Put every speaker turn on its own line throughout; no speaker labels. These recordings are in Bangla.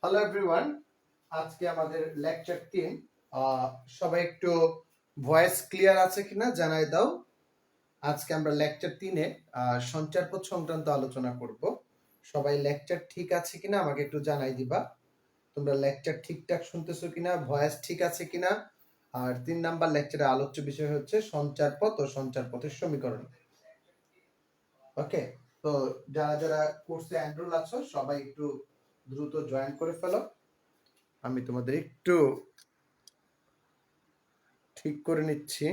হ্যালো এভরিওয়ান, আজকে আমাদের লেকচার 3। সবাই একটু ভয়েস ক্লিয়ার আছে কিনা জানাই দাও। আজকে আমরা লেকচার 3-এ সঞ্চারপথ সংক্রান্ত আলোচনা করব। সবাই লেকচার ঠিক আছে কিনা আমাকে একটু জানাই দিবা। তোমরা লেকচার ঠিকঠাক শুনতেছো কিনা, ভয়েস ঠিক আছে কিনা। আর 3 নাম্বার লেকচারে আলোচ্য বিষয় হচ্ছে সঞ্চারপথ ও সঞ্চারপথের সমীকরণ। ওকে, তো যারা যারা কোর্সে এনরোল আছো সবাই একটু দ্রুত জয়েন করে ফেলো। আমি তোমাদের একটু ঠিক করে নিচ্ছি।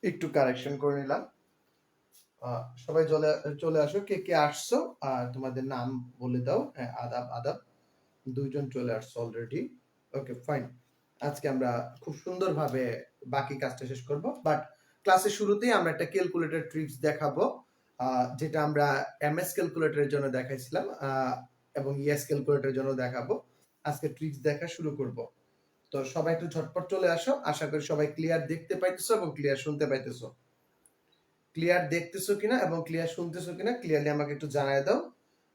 একটু কারেকশন করে নিলাম। সবাই চলে আসো, কে কে আসছো আর তোমাদের নাম বলে দাও। আদাব আদাব, দুইজন চলে আসছো অলরেডি। Okay fine. আজকে আমরা খুব সুন্দরভাবে বাকি কাজটা শেষ করব, বাট ক্লাসের শুরুতেই আমরা একটা ক্যালকুলেটর ট্রিক্স দেখাবো, যেটা আমরা এমএস ক্যালকুলেটরের জন্য দেখাইছিলাম এবং ইএস ক্যালকুলেটরের জন্য দেখাবো। আজকে ট্রিক্স দেখা শুরু করব। তো সবাই একটু ঝটপট চলে আসো। আশা করি সবাই ক্লিয়ার দেখতে পাইতেছো এবং ক্লিয়ার শুনতে পাইতেছো। ক্লিয়ার দেখতেছো কিনা এবং ক্লিয়ার শুনতেছো কিনা ক্লিয়ারলি আমাকে একটু জানায় দাও।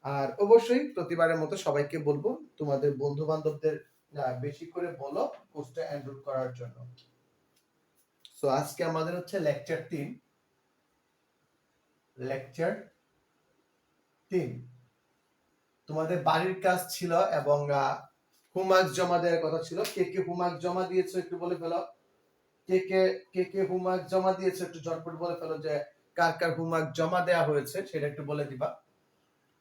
আর অবশ্যই প্রতিবারের মতো সবাইকে বলবো তোমাদের বন্ধু বান্ধবদের বেশি করে বলো কোর্সটা এনরোল করার জন্য। সো আজকে আমাদের হচ্ছে লেকচার 3। লেকচার 3 তোমাদের বাড়ির কাজ ছিল এবং হোমওয়ার্ক জমা দেওয়ার কথা ছিল। কে কে হোমওয়ার্ক জমা দিয়েছো একটু বলে ফেলো। কে কে কে কে হোমওয়ার্ক জমা দিয়েছো একটু ঝটপট বলে ফেলো যে কার কার হোমওয়ার্ক জমা দেওয়া হয়েছে, সেটা একটু বলে দিবা।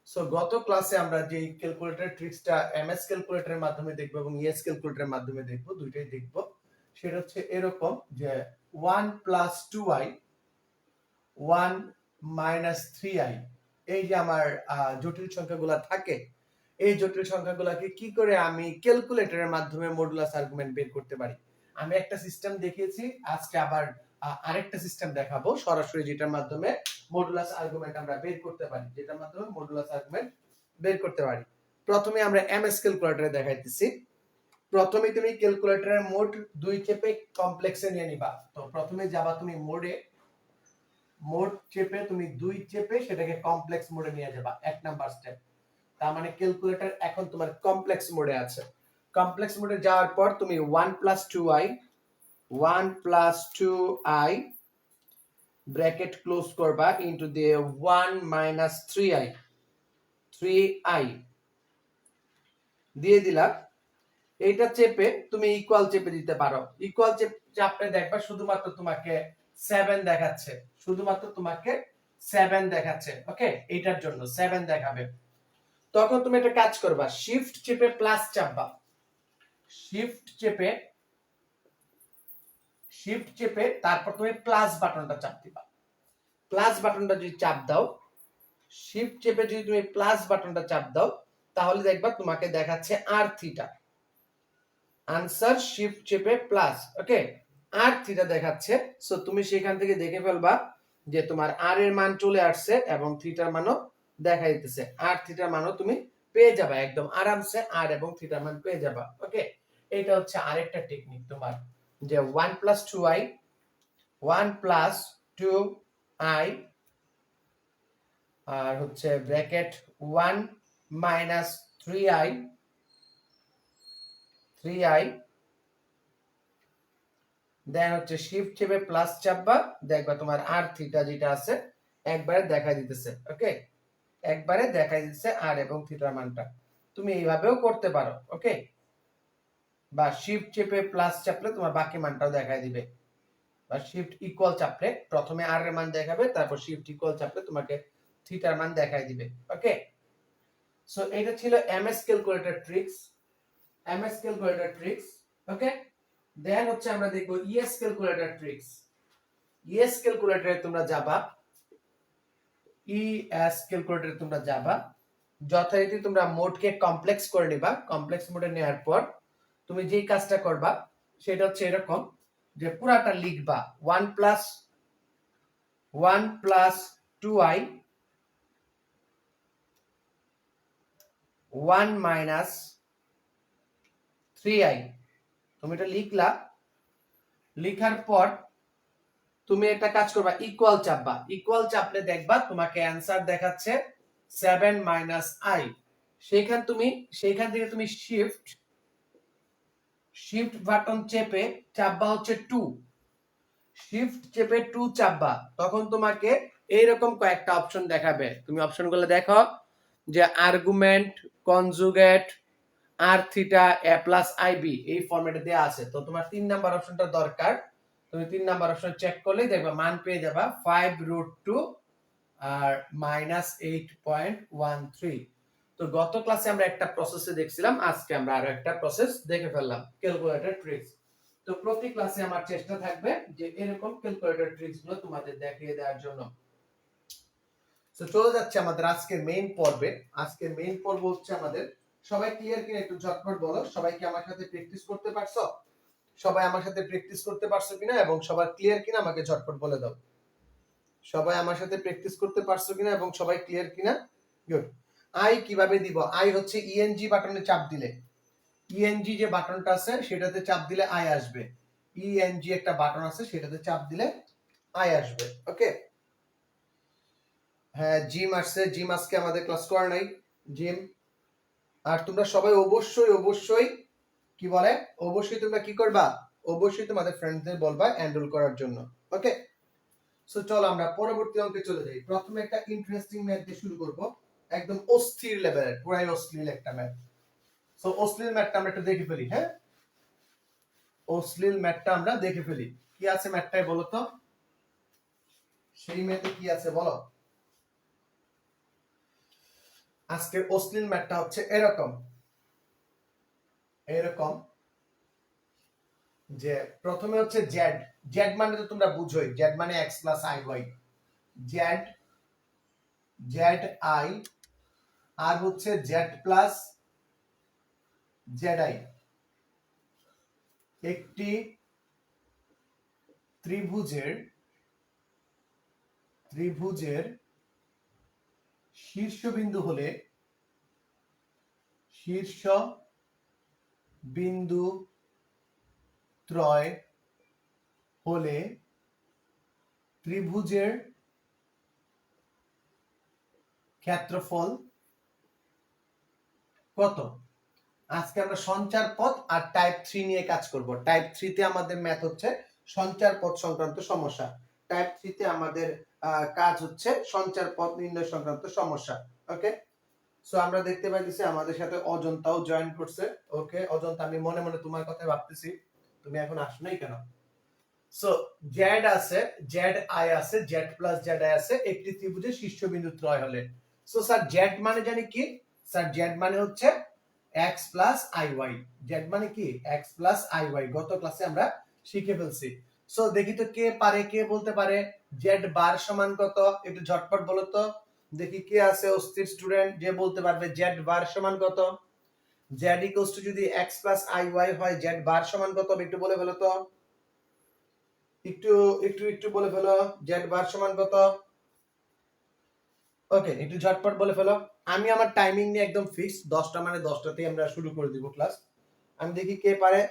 সো গত ক্লাসে আমরা যে ক্যালকুলেটর ট্রিক্সটা এমএস ক্যালকুলেটরের মাধ্যমে দেখব এবং ইএস ক্যালকুলেটরের মাধ্যমে দেখব, দুইটাই দেখব। সেটা হচ্ছে এরকম যে 1 + 2i 1 - 3i, এই যে আমার জটিল সংখ্যাগুলো থাকে, এই জটিল সংখ্যাগুলোকে কি করে আমি ক্যালকুলেটরের মাধ্যমে মডুলাস আর্গুমেন্ট বের করতে পারি। আমি একটা সিস্টেম দেখিয়েছি, আজকে আবার আরেকটা সিস্টেম দেখাবো সরাসরি, যেটার মাধ্যমে মডুলাস আর্গুমেন্ট আমরা বের করতে পারি, যেটার মাধ্যমে মডুলাস আর্গুমেন্ট বের করতে পারি। প্রথমে আমরা এমএস ক্যালকুলেটরে দেখাইতেছি। প্রথমে তুমি ক্যালকুলেটরের মোড 2 চেপে কমপ্লেক্সে নিয়ে নিবা। তো প্রথমে যাবা তুমি মোড চেপে, তুমি 2 চেপে সেটাকে কমপ্লেক্স মোডে নিয়ে যাবা, 1 নাম্বার স্টেপ। তার মানে ক্যালকুলেটর এখন তোমার কমপ্লেক্স মোডে আছে। কমপ্লেক্স মোডে যাওয়ার পর তুমি 1 + 2i ব্র্যাকেট ক্লোজ করবা ইনটু দিয়ে 1 - 3i দিয়ে দিলা। এইটা চেপে তুমি ইকুয়াল চেপে দিতে পারো। ইকুয়াল চাপে দেখবা শুধুমাত্র তোমাকে 7 দেখাচ্ছে, শুধুমাত্র তোমাকে 7 দেখাচ্ছে। ওকে, এইটার জন্য 7 দেখাবে। তখন তুমি একটা কাজ করবা, শিফট চেপে প্লাস চাপবা। শিফট চেপে তারপর তুমি প্লাস বাটনটা চাপ দিবা। প্লাস বাটনটা যদি চাপ দাও, শিফট চেপে যদি তুমি প্লাস বাটনটা চাপ দাও, তাহলে দেখবা তোমাকে দেখাচ্ছে আর থিটা। আনসার শিফট চেপে প্লাস, ওকে, আর থিটা দেখাচ্ছে। সো তুমি সেখান থেকে দেখে ফেলবা যে তোমার আর এর মান চলে আসছে এবং থিটার মানও দেখা দিতেছে। আর থিটার মানও তুমি পেয়ে যাবা একদম আরামসে, আর এবং থিটার মান পেয়ে যাবা। ওকে, এটা হচ্ছে আরেকটা টেকনিক তোমার, যে 1 + 2i 1 + 2i আর হচ্ছে ব্র্যাকেট 1 - 3i দেন হচ্ছে শিফট চেপে প্লাস চাপবা, দেখবা তোমার আর থিটা যেটা আছে একবারে দেখাই দিতেছে। ওকে, একবারে দেখাই দিতেছে আর এবং থিটার মানটা। তুমি এইভাবেও করতে পারো। ওকে, বা শিফট চেপে প্লাস চাপলে তোমার বাকি মানটাও দেখাই দিবে, বা শিফট ইকুয়াল চাপলে প্রথমে আর এর মান দেখাবে, তারপর শিফট ইকুয়াল চাপলে তোমাকে থিটার মান দেখাই দিবে। ওকে, সো এটা ছিল এমএস ক্যালকুলেটর ট্রিক্স। ওকে, দেন হচ্ছে আমরা দেখব ইএস ক্যালকুলেটর ট্রিক্স। ইএস ক্যালকুলেটরে তোমরা যাবা, যথারীতি তোমরা মোডকে কমপ্লেক্স করে নিবা। কমপ্লেক্স মোডে নেওয়ার পর তুমি যেই কাজটা করবা সেটা হচ্ছে এরকম, যে পুরাটা লিখবা 1 + 2i 1 - 3i। তুমি এটা লিখলা, লেখার পর তুমি একটা কাজ করবা, ইকুয়াল চাপবা। ইকুয়াল চাপলে দেখবা তোমাকে অ্যানসার দেখাচ্ছে 7 মাইনাস আই। সেইখান থেকে তুমি শিফট বাটন চেপে চাপবা হচ্ছে 2। শিফট চেপে 2 চাপবা, তখন তোমাকে এইরকম কয়েকটা অপশন দেখাবে। তুমি অপশনগুলো দেখো, যে আর্গুমেন্ট, কনজুগেট, আর থিটা, এ প্লাস আইবি, এই ফরম্যাটে দেওয়া আছে। তো তোমার 3 নাম্বার অপশনটা দরকার। তুমি 3 নাম্বার অপশন চেক করলেই দেখবা মান পেয়ে যাবা 5√2 আর -8.13। তো গত ক্লাসে আমরা একটা প্রসেসে দেখছিলাম, আজকে আমরা আরো একটা প্রসেস দেখে ফেললাম, ক্যালকুলেটর ট্রিক্স। তো প্রতি ক্লাসে আমার চেষ্টা থাকবে যে এরকম ক্যালকুলেটর ট্রিক্স গুলো তোমাদের দেখিয়ে দেওয়ার জন্য। তো চলে যাচ্ছে আমাদের আজকের মেইন পর্বে। আজকের মেইন পর্ব হচ্ছে আমাদের, সবাই ক্লিয়ার কিনা একটু ঝটপট বলো, সবাই কি আমার সাথে প্র্যাকটিস করতে পারছো? সবাই আমার সাথে প্র্যাকটিস করতে পারছো কিনা এবং সবার ক্লিয়ার কিনা আমাকে ঝটপট বলে দাও। সবাই আমার সাথে প্র্যাকটিস করতে পারছো কিনা এবং সবাই ক্লিয়ার কিনা? গুড। আই কিভাবে দিব? আই হচ্ছে ইএনজি বাটনে চাপ দিলে, ইএনজি যে বাটনটা আছে সেটাতে চাপ দিলে আই আসবে। ইএনজি একটা বাটন আছে, সেটাতে চাপ দিলে আই আসবে। ওকে, হ্যাঁ জিম আসছে, জিম আজকে আমাদের ক্লাস করা নাই, জিম। আর তোমরা সবাই অবশ্যই অবশ্যই কি বলে, অবশ্যই তোমরা কি করবা, অবশ্যই তোমাদের ফ্রেন্ডদের বলবা এনরোল করার জন্য। ওকে, সো চলো আমরা পরবর্তী অঙ্কে চলে যাই। প্রথমে একটা ইন্টারেস্টিং ম্যাথ দিয়ে শুরু করব, একদম অস্থির লেভেলের, পুরাই অশ্লীল একটা ম্যাথ। সো অশ্লীল ম্যাথটা আমরা একটু দেখে ফেলি। হ্যাঁ, অশ্লীল ম্যাথটা আমরা দেখে ফেলি। কি আছে ম্যাথটায় বলো তো, সেই ম্যাথে কি আছে বলো। আজকের অশ্লীল ম্যাথটা হচ্ছে এরকম, এরকম যে প্রথমে হচ্ছে জেড, জেড মানে তো তোমরা বুঝোই, জেড মানে X plus I Y, Z, Z I, আর হচ্ছে জেড প্লাস জেড আই, একটি ত্রিভুজের শীর্ষবিন্দু হলে, শীর্ষ বিন্দু ত্রয় হলে ত্রিভুজের ক্ষেত্রফল কত? আজকে আমরা সঞ্চার পথ আর টাইপ 3 নিয়ে কাজ করব। টাইপ 3 তে আমাদের ম্যাথ হচ্ছে সঞ্চার পথ সংক্রান্ত সমস্যা। টাইপ 3 তে আমাদের কাজ হচ্ছে সঞ্চার পথ নির্ণয় সংক্রান্ত সমস্যা। ওকে, সো আমরা দেখতে পাইতেছি আমাদের সাথে অজন্তাও জয়েন করছে। ওকে অজন্তা, আমি মনে মনে তোমার কথা ভাবতেছি, তুমি এখন আসো নাই কেন? সো জেড আছে, জেড আই আছে, জেড প্লাস জেড আই আছে, একটি ত্রিভুজের শীর্ষবিন্দু ত্রয় হলে। সো স্যার জেড মানে জানি কি? স্যার জেড মানে হচ্ছে x plus I Y. Z মানে কি? x প্লাস আই ওয়াই, গত ক্লাসে আমরা শিখে ফেলছি। সো দেখি তো কে পারে, কে বলতে পারে জেড বার সমান কত, একটু ঝটপট বলো তো দেখি কে আছে অস্থির স্টুডেন্ট যে বলতে পারবে জেড বার সমান কত। জেড ইকুয়ালস টু যদি x প্লাস আই ওয়াই হয়, জেড বার সমান কত একটু বলে ফেলো তো, একটু একটু একটু বলে ফেলো জেড বার সমান কত। ওকে, একটু ঝটপট বলে ফেলো। আমি আমার টাইমিং নিয়ে একদম ফিক্স, 10টা মানে 10টাতেই আমরা শুরু করে দিব ক্লাস। আমি দেখি কে পারে।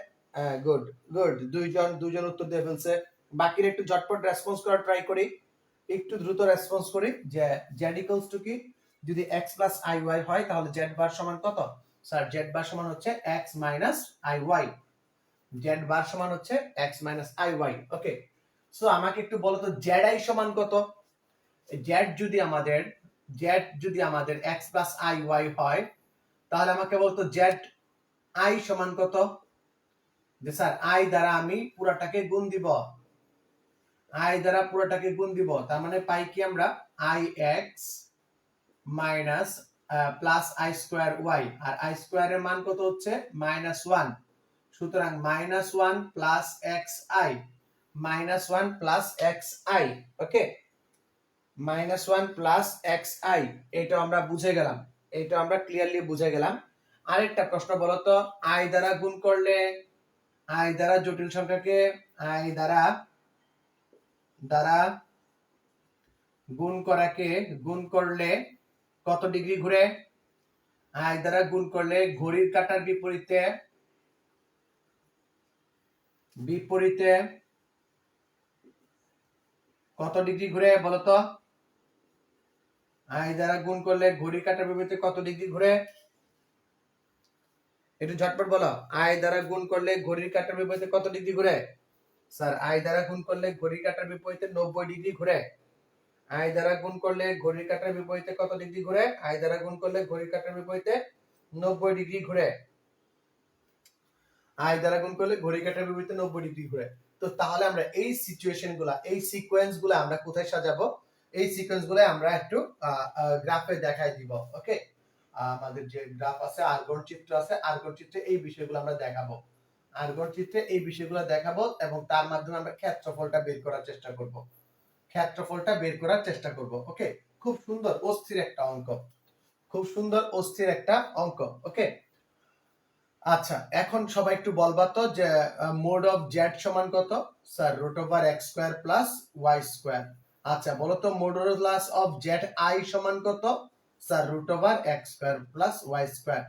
গুড গুড, দুইজন উত্তর দিয়ে ফেলছে। বাকিরা একটু ঝটপট রেসপন্স করার ট্রাই করি, একটু দ্রুত রেসপন্স করি। যে জেড ইকুয়ালস টু কি, যদি x প্লাস আই ওয়াই হয় তাহলে জেড বার সমান কত? স্যার জেড বার সমান হচ্ছে x minus I Y. Z bar সমান হচ্ছে x minus I Y. Okay, so আমাকে একটু বলো তো জেড আই সমান কত? জেড যদি আমাদের x প্লাস আই ওয়াই হয়, তাহলে আমাকে বলতো জেড আই সমান কত? যে স্যার আই দ্বারা আমি পুরাটাকে গুণ দিব, আই দ্বারা পুরাটাকে গুণ দিব, তার মানে পাই কি আমরা I X minus plus I square Y, আর আই স্কোয়ারের মান কত হচ্ছে -1। সুতরাং -1 plus X I, -1 plus X I. Okay, -1 plus X I, এটা আমরা বুঝে গেলাম, এটা আমরা ক্লিয়ারলি বুঝে গেলাম। আরেকটা প্রশ্ন বলো তো, আই দ্বারা গুণ করলে, আই দ্বারা জটিল সংখ্যাকে আই দ্বারা গুণ করলে কত ডিগ্রি ঘুরে? আই দ্বারা গুণ করলে ঘড়ির কাঁটার বিপরীতে কত ডিগ্রি ঘুরে বলো তো? আই দ্বারা গুণ করলে ঘড়ি কাঁটার বিপরীতে কত ডিগ্রি ঘুরে? একটু ঝটপট বলো। আই দ্বারা গুণ করলে ঘড়ির কাঁটার বিপরীতে কত ডিগ্রি ঘুরে? স্যার আই দ্বারা গুণ করলে ঘড়ির কাঁটার বিপরীতে 90 ডিগ্রি ঘুরে। আই দ্বারা গুণ করলে ঘড়ির কাঁটার বিপরীতে কত ডিগ্রি ঘুরে? আই দ্বারা গুণ করলে ঘড়ির কাঁটার বিপরীতে 90 ডিগ্রি ঘুরে। আই দ্বারা গুণ করলে ঘড়ির কাঁটার বিপরীতে 90 ডিগ্রি ঘুরে। তো তাহলে আমরা এই সিচুয়েশনগুলা, এই সিকোয়েন্সগুলো আমরা কোথায় সাজাবো? এই সিকোয়েন্সগুলো আমরা একটু গ্রাফে দেখাই দিব। ওকে, আমাদের যে গ্রাফ আছে, আর্গন চিত্র আছে, আর্গন চিত্রে এই বিষয়গুলো আমরা দেখাবো। আর্গন চিত্রে এই বিষয়গুলো দেখাবো এবং তার মাধ্যমে আমরা ক্ষেত্রফলটা বের করার চেষ্টা করব। ক্ষেত্রফলটা বের করার চেষ্টা করব। ওকে, খুব সুন্দর অস্থির একটা অঙ্ক, খুব সুন্দর অস্থির একটা অঙ্ক। ওকে, আচ্ছা এখন সবাই একটু বলবা তো যে মোড অফ জেড সমান কত? Sir root over X square plus Y square. আচ্ছা বলো তো মডুলাস অফ জেড আই সমান কত? Sir root over X square plus Y square.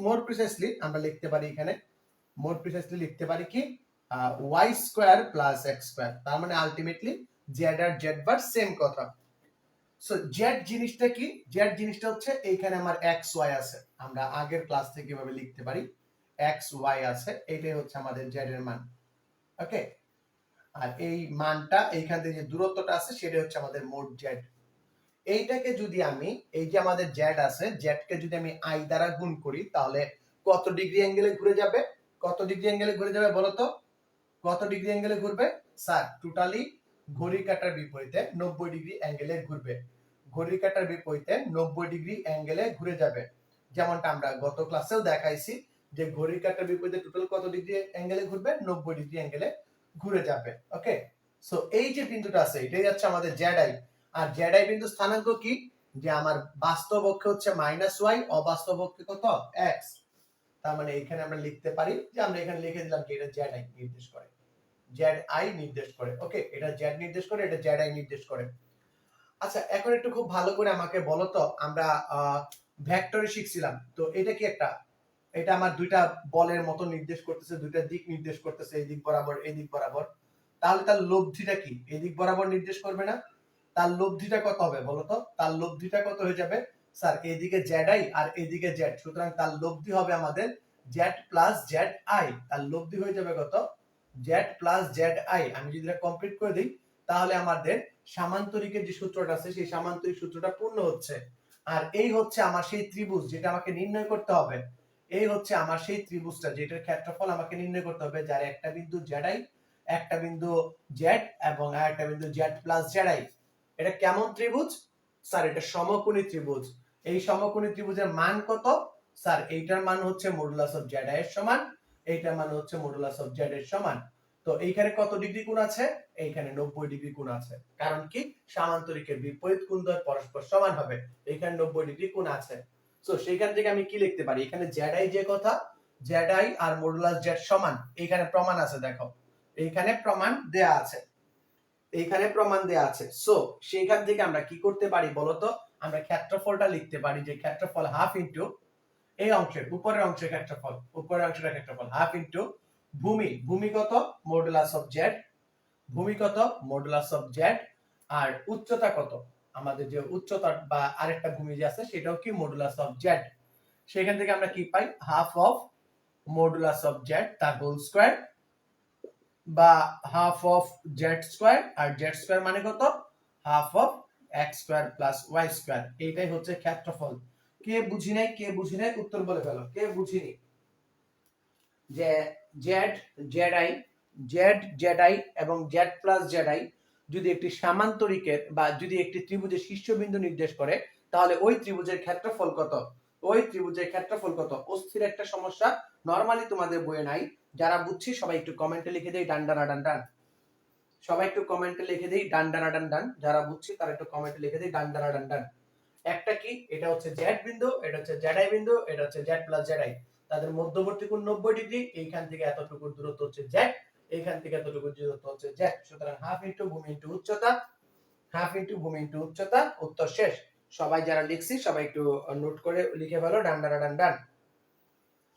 More precisely আমরা লিখতে পারি এখানে, মোর প্রিসাইসলি লিখতে পারি কি Y square plus X square. তার মানে আলটিমেটলি জেড আর জেড বার সেম কথা। সো জেড জিনিসটা কি? জেড জিনিসটা হচ্ছে এইখানে আমার এক্স ওয়াই আছে, আমরা আগের ক্লাস থেকে এভাবে লিখতে পারি এক্স ওয়াই আছে, এটাই হচ্ছে আমাদের জেড এর মান। ওকে, আর এই মানটা এইখান থেকে যে দূরত্বটা আছে সেটা হচ্ছে আমাদের মোট জেড। এইটাকে যদি আমি, এই যে আমাদের জেড আছে, জেড কে যদি আমি আই দ্বারা গুণ করি তাহলে কত ডিগ্রি অ্যাঙ্গেলে ঘুরে যাবে? কত ডিগ্রি অ্যাঙ্গেলে ঘুরে যাবে বলো তো? কত ডিগ্রি অ্যাঙ্গেলে ঘুরবে? স্যার টোটালি ঘড়ির কাঁটার বিপরীতে 90 ডিগ্রি অ্যাঙ্গেলে ঘুরবে। ঘড়ির কাঁটার বিপরীতে 90 ডিগ্রি অ্যাঙ্গেলে ঘুরে যাবে। যেমনটা আমরা গত ক্লাসেও দেখাইছি যে ঘড়ির কাঁটার বিপরীতে টোটাল কত ডিগ্রি অ্যাঙ্গেলে ঘুরবে? 90 ডিগ্রি অ্যাঙ্গেলে ঘুরে যাবে। ওকে, সো এই যে বিন্দুটা আছে এটাই হচ্ছে আমাদের জেড আই। আর জেড আই বিন্দু স্থানাঙ্ক কি? যে আমার বাস্তব অক্ষে হচ্ছে মাইনাস ওয়াই, অবাস্তব অক্ষে কত? এক্স। তার মানে এখানে আমরা লিখতে পারি যে আমরা এখানে লিখে দিলাম যে এটা জেড আই নির্দেশ করে, জেড আই নির্দেশ করে। ওকে, এটা জেড নির্দেশ করে, এটা জেড আই নির্দেশ করে। আচ্ছা এখন একটু খুব ভালো করে আমাকে বলো তো, আমরা ভেক্টরে শিখছিলাম তো এটা কি একটা, এটা আমার দুইটা বলের মতো নির্দেশ করতেছে, দুইটা দিক নির্দেশ করতেছে, এই দিক বরাবর এই দিক বরাবর। তাহলে তার লব্ধিটা কি? এই দিক বরাবর নির্দেশ করবে না? তার লব্ধিটা কত হবে বলো তো? তার লব্ধিটা কত হয়ে যাবে? স্যার এইদিকে জেড আই আর এইদিকে জেড, সুতরাং তার লব্ধি হবে আমাদের জেড প্লাস জেড আই। তার লব্ধি হয়ে যাবে কত? Z plus Z I. আমি যদি এটা কমপ্লিট করে দিই তাহলে আমাদের সামান্তরিকের যে সূত্রটা আছে সেই সামান্তরিক সূত্রটা পূর্ণ হচ্ছে। আর এই হচ্ছে আমার সেই ত্রিভুজ যেটা আমাকে নির্ণয় করতে হবে। এই হচ্ছে আমার সেই ত্রিভুজটা যেটার ক্ষেত্রফল আমাকে নির্ণয় করতে হবে, যার একটা বিন্দু জেড আই, একটা বিন্দু জেড এবং আরেকটা বিন্দু জেড প্লাস জেড আই। এটা কেমন ত্রিভুজ? স্যার এটা সমকোণী ত্রিভুজ। এই সমকোণী ত্রিভুজের মান কত? স্যার এইটার মান হচ্ছে মডুলাস অফ জেড এর সমান, এইটার মান হচ্ছে মডুলাস অফ জেড এর সমান। তো এইখানে কত ডিগ্রি কোণ আছে? এইখানে 90 ডিগ্রি কোণ আছে। কারণ কি? সামান্তরিকের বিপরীত কোণ দ্বয় পরস্পর সমান হবে, এইখানে 90 ডিগ্রি কোণ আছে। সো সেইখান থেকে আমি কি লিখতে পারি? এখানে জেড আই যে কথা, জেড আই আর মডুলাস জেড সমান, এইখানে প্রমাণ আছে, দেখো এইখানে প্রমাণ দেয়া আছে, এইখানে প্রমাণ দেয়া আছে। সো সেইখান থেকে আমরা কি করতে পারি বলতো? আমরা ক্ষেত্রফলটা লিখতে পারি যে ক্ষেত্রফল হাফ ইনটু এই অংশের উপরের অংশের ক্ষেত্রফল, উপরের অংশের ক্ষেত্রফল হাফ ইনটু ভূমি, ভূমি কত? মডুলাস অফ জেড, ভূমি কত? Modulus of Z. আর উচ্চতা কত? আমাদের যে উচ্চতা বা আরেকটা ভূমি যে আছে সেটাও কি? Modulus of Z. সেখান থেকে আমরা কি পাই? Half of modulus of Z তার হোল স্কয়ার বা হাফ অফ জেড স্কয়ার, আর জেড স্কয়ার মানে কত? Half of X square plus Y square. এইটাই হচ্ছে ক্ষেত্রফল। কে বুঝি নাই? কে বুঝি নাই উত্তর বলে ফেলো, কে বুঝিনি? যে Z Z I, Z Z I এবং জেড প্লাস জেড আই যদি একটি সামান্তরিকের বা যদি একটি ত্রিভুজের শীর্ষবিন্দু নির্দেশ করে তাহলে ওই ত্রিভুজের ক্ষেত্রফল কত? ওই ত্রিভুজের ক্ষেত্রফল কত? অস্থির একটা সমস্যা, নরমালি তোমাদের বইয়ে নাই। যারা বুঝছি সবাই একটু কমেন্টে লিখে দেই ডান ডান ডান ডান। সবাই একটু কমেন্টে লিখে দেই ডান ডান ডান ডান। যারা বুঝছি তারা একটু কমেন্টে লিখে দেই ডান ডান ডান ডান। একটা কি? এটা হচ্ছে জেড বিন্দু, এটা হচ্ছে জেড আই বিন্দু, এটা হচ্ছে জেড প্লাস জেড আই। তাদের মধ্যবর্তী কোণ 90 ডিগ্রি। এইখান থেকে এতটুকু দূরত্ব হচ্ছে জেড, এইখান থেকে এতটুকু দূরত্ব হচ্ছে জেড। সুতরাং হাফ ইনটু ভূমি ইনটু উচ্চতা, হাফ ইনটু ভূমি ইনটু উচ্চতা। উত্তর শেষ। সবাই যারা লিখছি সবাই একটু নোট করে লিখে ফেলো ডান ডান ডান ডান।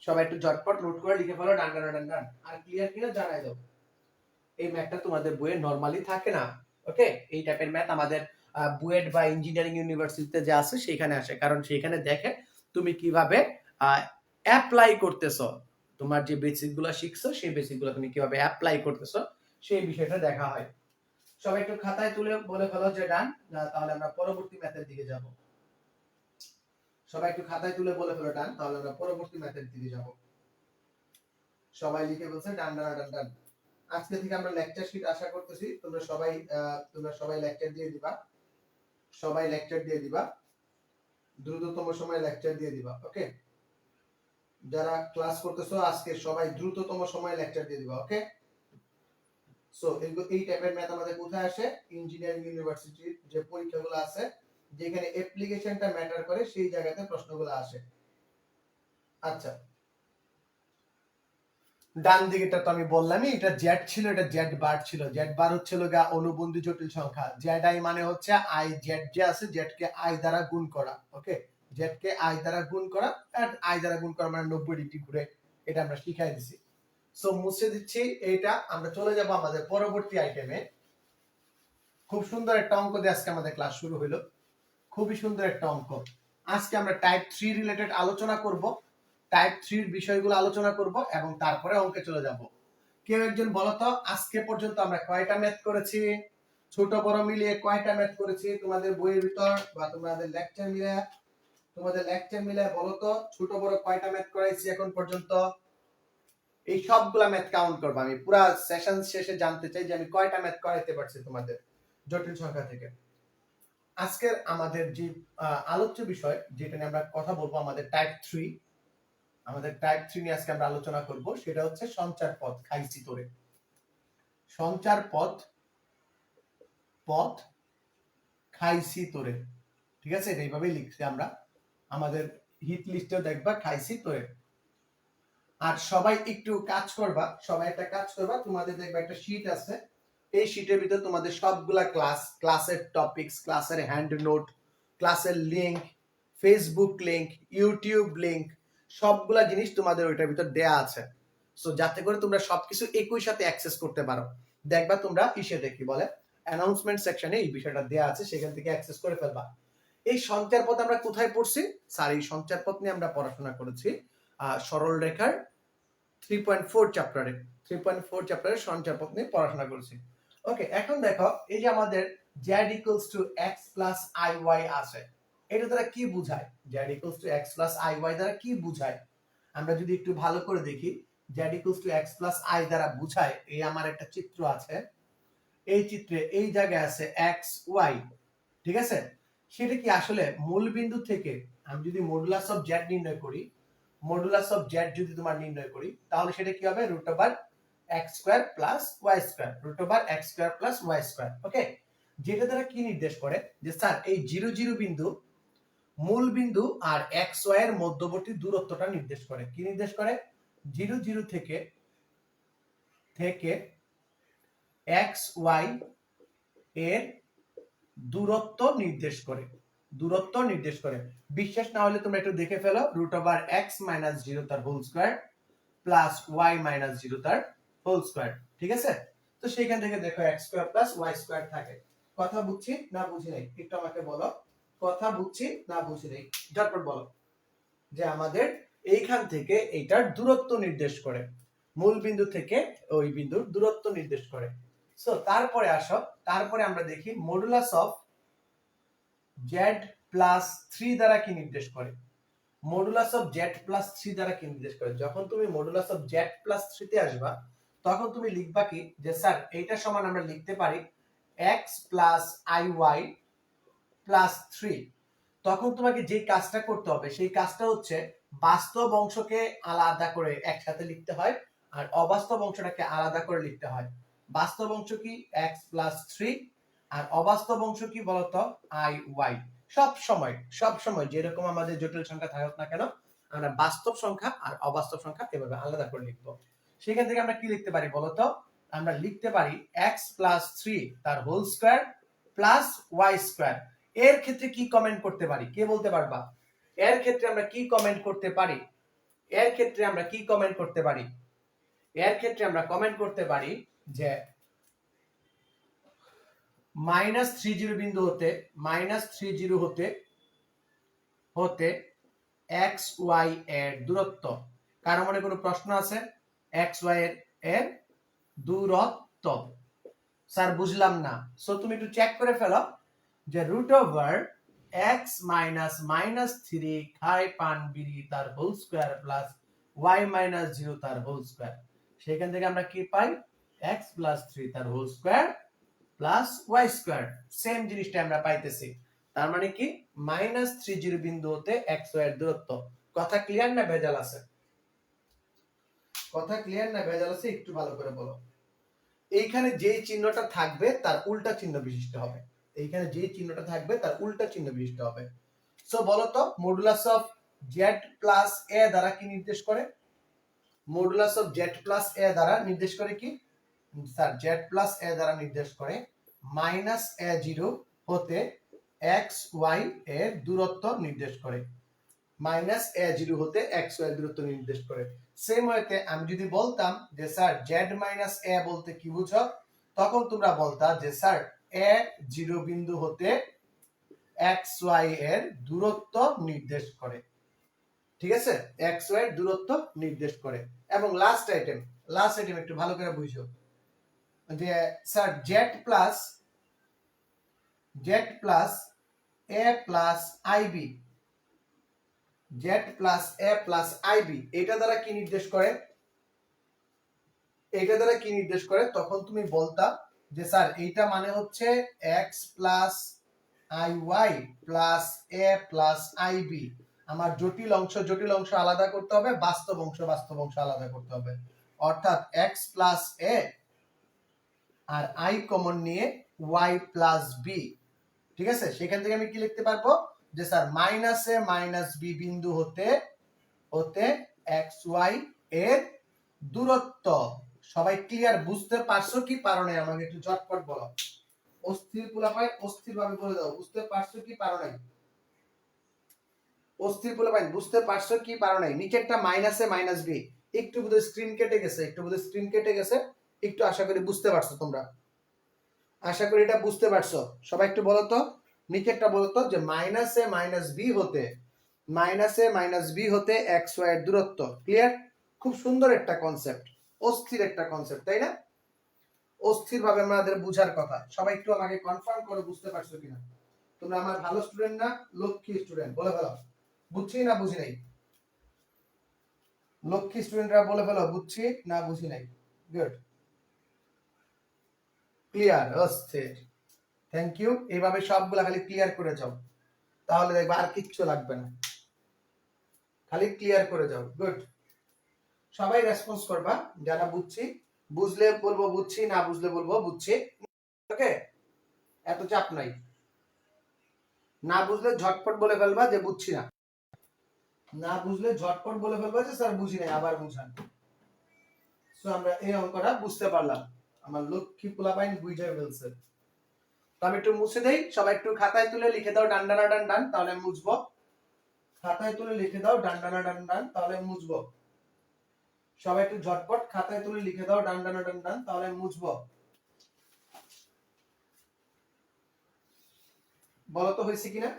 সবাই একটু ঝটপট নোট করে লিখে ফেলো ডান ডান ডান ডান। আর ক্লিয়ার কিনা জানাই দাও। এই ম্যাথটা তোমাদের বইয়ে নরমালি থাকে না, ওকে, এই টাইপের ম্যাথ আমাদের বুয়েট বা ইঞ্জিনিয়ারিং ইউনিভার্সিটিতে যে আছে সেখানে আসে, কারণ সেখানে দেখে তুমি কিভাবে অ্যাপ্লাই করতেছো, তোমার যে বেসিক গুলো শিখছো সেই বেসিক গুলো তুমি কিভাবে অ্যাপ্লাই করতেছো সেই বিষয়টা দেখা হয়। সবাই একটু খাতায় তুলে বলে ফেলো যে ডান, তাহলে আমরা পরবর্তী ম্যাথের দিকে যাব। সবাই একটু খাতায় তুলে বলে ফেলো ডান, তাহলে আমরা পরবর্তী ম্যাথের দিকে যাব। সবাই লিখে বলছে ডান ডান ডান ডান। আজকে থেকে আমরা লেকচার শীট আশা করতেছি তোমরা সবাই লেকচার দিয়ে দিবা, সবাই লেকচার দিয়ে দিবা, দ্রুততম সময়ে লেকচার দিয়ে দিবা। ওকে, যারা ক্লাস করতেছো আজকে সবাই দ্রুততম সময়ে লেকচার দিয়ে দিবা। ওকে, সো এই টাইপের ম্যাথ আমাদের কোথায় আসে? ইঞ্জিনিয়ারিং ইউনিভার্সিটির যে পরীক্ষাগুলো আছে, যেখানে অ্যাপ্লিকেশনটা ম্যাটার করে সেই জায়গাতে প্রশ্নগুলো আসে। আচ্ছা, ডান দিকেটা তো আমি বললামই, এটা জেড ছিল, এটা জেড বার ছিল। জেড বার হচ্ছে লগা অনুবন্ধী জটিল সংখ্যা। জেড আই মানে হচ্ছে আই জেড যে আছে জেড কে আই দ্বারা গুণ করা। ওকে, জেড কে আই দ্বারা গুণ করা, আর আই দ্বারা গুণ করা মানে 90 ডিগ্রি ঘুরে, এটা আমরা শিখাই দিছি। সো মুছে দিচ্ছি এইটা, আমরা চলে যাব আমাদের পরবর্তী আইটেমে। খুব সুন্দর একটা অঙ্ক দিয়ে আজকে আমাদের ক্লাস শুরু হলো, খুবই সুন্দর একটা অঙ্ক। আজকে আমরা টাইপ 3 রিলেটেড আলোচনা করব, টাইপ 3 এর বিষয়গুলো আলোচনা করব এবং তারপরে অঙ্কে চলে যাব। কেউ একজন বলো তো আজকে পর্যন্ত আমরা কয়টা ম্যাথ করেছি? ছোট বড় মিলিয়ে কয়টা ম্যাথ করেছি তোমাদের বইয়ের ভিতর বা তোমাদের লেকচার মিলে? তোমাদের লেকচার মিলে বলো তো ছোট বড় কয়টা ম্যাথ করাইছি এখন পর্যন্ত? এই সবগুলা ম্যাথ কাউন্ট করব আমি, পুরো সেশন শেষে জানতে চাই যে আমি কয়টা ম্যাথ করাইতে পারছি তোমাদের জটিল সংখ্যা থেকে। আজকের আমাদের যে আলোচ্য বিষয় যেটা নিয়ে আমরা কথা বলবো, আমাদের টাইপ 3, আমাদের টাইপ 3 নিয়ে আজকে আমরা আলোচনা করব, সেটা হচ্ছে সঞ্চার পথ খাইছি তোরে। সঞ্চার পথ, পথ খাইছি তোরে, ঠিক আছে? এইভাবেই লিখছি আমরা, আমাদের হিট লিস্টেও দেখবা খাইছি তোরে। আর সবাই একটু কাজ করবা, সবাই একটা কাজ করবা, তোমাদের দেখবা একটা শীট আছে, এই শীটের ভিতরে তোমাদের সবগুলা ক্লাসের টপিকস, ক্লাসের হ্যান্ড নোট, ক্লাসের link, Facebook link, YouTube link, সবগুলা জিনিস তোমাদের ওইটার ভিতর দেয়া আছে। সো যাতে করে তোমরা সবকিছু একই সাথে অ্যাক্সেস করতে পারো। দেখবা তোমরা ইসে দেখি বলে অ্যানাউন্সমেন্ট সেকশনে এই বিষয়টা দেয়া আছে, সেখান থেকে অ্যাক্সেস করে ফেলবা। এই সঞ্চার পথ আমরা কোথায় পড়ছি? স্যার এই সঞ্চার পথ নিয়ে আমরা পড়াশোনা করেছি সরল রেখার 3.4 চ্যাপ্টারে, 3.4 চ্যাপ্টারে সঞ্চার পথ নিয়ে পড়াশোনা করেছি। ওকে, এখন দেখো এই যে আমাদের z = x + iy আছে, এটা দ্বারা কি বোঝায়? z = x + iy দ্বারা কি বোঝায়? আমরা যদি একটু ভালো করে দেখি, z = x + i দ্বারা বোঝায়, এই আমার একটা চিত্র আছে, এই চিত্রে এই জায়গায় আছে x y, ঠিক আছে? সেটা কি আসলে মূল বিন্দু থেকে আমি যদি মডুলাস অফ z নির্ণয় করি, মডুলাস অফ z যদি তোমার নির্ণয় করি, তাহলে সেটা কি হবে? √x² + y², √x² + y²। ওকে, যেটা দ্বারা কি নির্দেশ করে যে স্যার এই 0 0 বিন্দু মূল বিন্দু আর xy এর মধ্যবর্তী দূরত্বটা নির্দেশ করে। কি নির্দেশ করে? 0 0 থেকে xy এর দূরত্ব নির্দেশ করে, দূরত্ব নির্দেশ করে। বিশ্বাস না হলে তোমরা একটু দেখে ফেলো, √x - 0 তার হোল স্কয়ার + y - 0 তার হোল স্কয়ার, ঠিক আছে? তো সেখান থেকে দেখো x² + y² থাকে। কথা বুঝছি না বুঝি নাই? একটু আমাকে বলো, কথা বুঝছি না বুঝি নাই? ঝটপট বলো। যে আমাদের এইখান থেকে এইটার দূরত্ব নির্দেশ করে, মূল বিন্দু থেকে ওই বিন্দুর দূরত্ব নির্দেশ করে। সো তারপরে আসো, তারপরে আমরা দেখি মডুলাস অফ z+3 দ্বারা কি নির্দেশ করে? মডুলাস অফ z+3 দ্বারা কি নির্দেশ করে? যখন তুমি মডুলাস অফ z+3 তে আসবা, তখন তুমি লিখবা কি যে স্যার এইটা সমান আমরা লিখতে পারি x + iy + 3। তখন তোমাকে যে কাজটা করতে হবে সেই কাজটা হচ্ছে বাস্তব অংশকে আলাদা করে একসাথে লিখতে হয়, আর অবাস্তব অংশটাকে আলাদা করে লিখতে হয়। বাস্তব অংশ কি x + 3, আর অবাস্তব অংশ কি বলতো iy। সব সময় যেরকম আমাদের জটিল সংখ্যা থাকুক না কেন, আমরা বাস্তব সংখ্যা আর অবাস্তব সংখ্যা এভাবে আলাদা করে লিখবো। সেখান থেকে আমরা কি লিখতে পারি বলতো? আমরা লিখতে পারি x + 3 তার হোল স্কয়ার + y²। এর ক্ষেত্রে কি কমেন্ট করতে পারি? কে বলতে পারবা? এর ক্ষেত্রে আমরা কি কমেন্ট করতে পারি? এর ক্ষেত্রে আমরা কি কমেন্ট করতে পারি? এর ক্ষেত্রে আমরা কমেন্ট করতে পারি যে -30 বিন্দু হতে -30 হতে এক্স ওয়াই এর দূরত্ব। কারো মনে কোনো প্রশ্ন আছে? এক্স ওয়াই এর দূরত্ব। স্যার বুঝলাম না। সো তুমি একটু চেক করে ফেলো যে √x -3 খায় পান বিড়ি তার হোল স্কয়ার প্লাস y - 0 তার হোল স্কয়ার। সেখান থেকে আমরা কি পাই? x + 3 তার whole square plus y square. Same জিনিসটা আমরা পাইতেছি। তার মানে কি -30 বিন্দু হতে x y এর দূরত্ব। কথা ক্লিয়ার না ভেজাল আছে? কথা ক্লিয়ার না ভেজাল আছে? একটু ভালো করে বলো। এইখানে যে চিহ্নটা থাকবে তার উল্টা চিহ্ন বিশিষ্ট হবে। এইখানে যে চিহ্নটা থাকবে তার উল্টা চিহ্ন বিশিষ্ট হবে। সো বলো তো modulus of z plus a দ্বারা কি নির্দেশ করে? Modulus of z plus a দ্বারা নির্দেশ করে কি? স্যার z প্লাস a দ্বারা নির্দেশ করে -a0 হতে x y এর দূরত্ব নির্দেশ করে। -a0 হতে x y এর দূরত্ব নির্দেশ করে। সেম ওয়েতে আমি যদি বলতাম যে স্যার z - a বলতে কি বুঝো, তখন তোমরা বলতা যে স্যার a0 বিন্দু হতে x y এর দূরত্ব নির্দেশ করে। ঠিক আছে? x y এর দূরত্ব নির্দেশ করে। এবং লাস্ট আইটেম একটু ভালো করে বুঝো যে sir z plus a plus ib এটা দ্বারা কি নির্দেশ করে? এটা দ্বারা কি নির্দেশ করে? তখন তুমি বলতা যে স্যার এইটা মানে হচ্ছে x plus iy plus a plus ib। আমার জটিল অংশ আলাদা করতে হবে, বাস্তব অংশ আলাদা করতে হবে। অর্থাৎ x প্লাস a আর i কমন নিয়ে y প্লাস b। ঠিক আছে? সেখান থেকে আমি কি লিখতে পারবো যে স্যার -a - b বিন্দু হতে x y এর দূরত্ব। সবাই ক্লিয়ার? বুঝতে পারছো কি পারো নাই? আমাকে একটু ঝটপট বলো। অস্থির পোলাপাইন অস্থির ভাবে বলে দাও, বুঝতে পারছো কি পারো নাই? অস্থির পোলাপাইন বুঝতে পারছো কি পারো নাই? নিচেরটা -a - b একটু বোধহয় স্ক্রিন কেটে গেছে, একটু আশা করি বুঝতে পারছো তোমরা। আশা করি এটা বুঝতে পারছো। সবাই একটু বলো তো, নিচেরটা বলো তো যে -a - b হতে x y এর দূরত্ব। ক্লিয়ার? খুব সুন্দর একটা কনসেপ্ট, অস্থির একটা কনসেপ্ট, তাই না? অস্থির ভাবে আমাদের বুঝার কথা। সবাই একটু আমাকে কনফার্ম করো বুঝতে পারছো কিনা। তোমরা আমার ভালো স্টুডেন্ট না লক্ষ্মী স্টুডেন্ট? বলে ফেলো বুঝছি না বুঝি নাই। লক্ষ্মী স্টুডেন্টরা বলে ফেলো বুঝছি না বুঝি নাই। গুড, ক্লিয়ার, অস্থির। Thank you. এইভাবে সবগুলা খালি ক্লিয়ার করে যাও, তাহলে দেখবে আর কিচ্ছু লাগবে না, খালি ক্লিয়ার করে যাও। গুড। সবাই রেসপন্স করবা যারা বুঝছি, বুঝলে বলবো বুঝছি, না বুঝলে বলবো বুঝছি। ওকে, এত চাপ নাই। না বুঝলে ঝটপট বলে ফেলবা যে বুঝছি না, না বুঝলে ঝটপট বলে ফেলবা যে স্যার বুঝি নাই, আবার বুঝান। সো আমরা এই অঙ্কটা বুঝতে পারলাম। আমার লক্ষ্মী পোলাপাইন বুঝাই ফেলছে। তো আমি একটু মুছে দেই, সবাই একটু খাতায় তুলে লিখে দাও ডান ডান ডান ডান, তাহলে মুছবো। খাতায় তুলে লিখে দাও ডান ডান ডান ডান, তাহলে মুছবো। সবাই একটু ঝটপট খাতায় তুলে লিখে দাও ডান ডান ডান ডান, তাহলে মুছবো। বলো তো হয়েছে কিনা।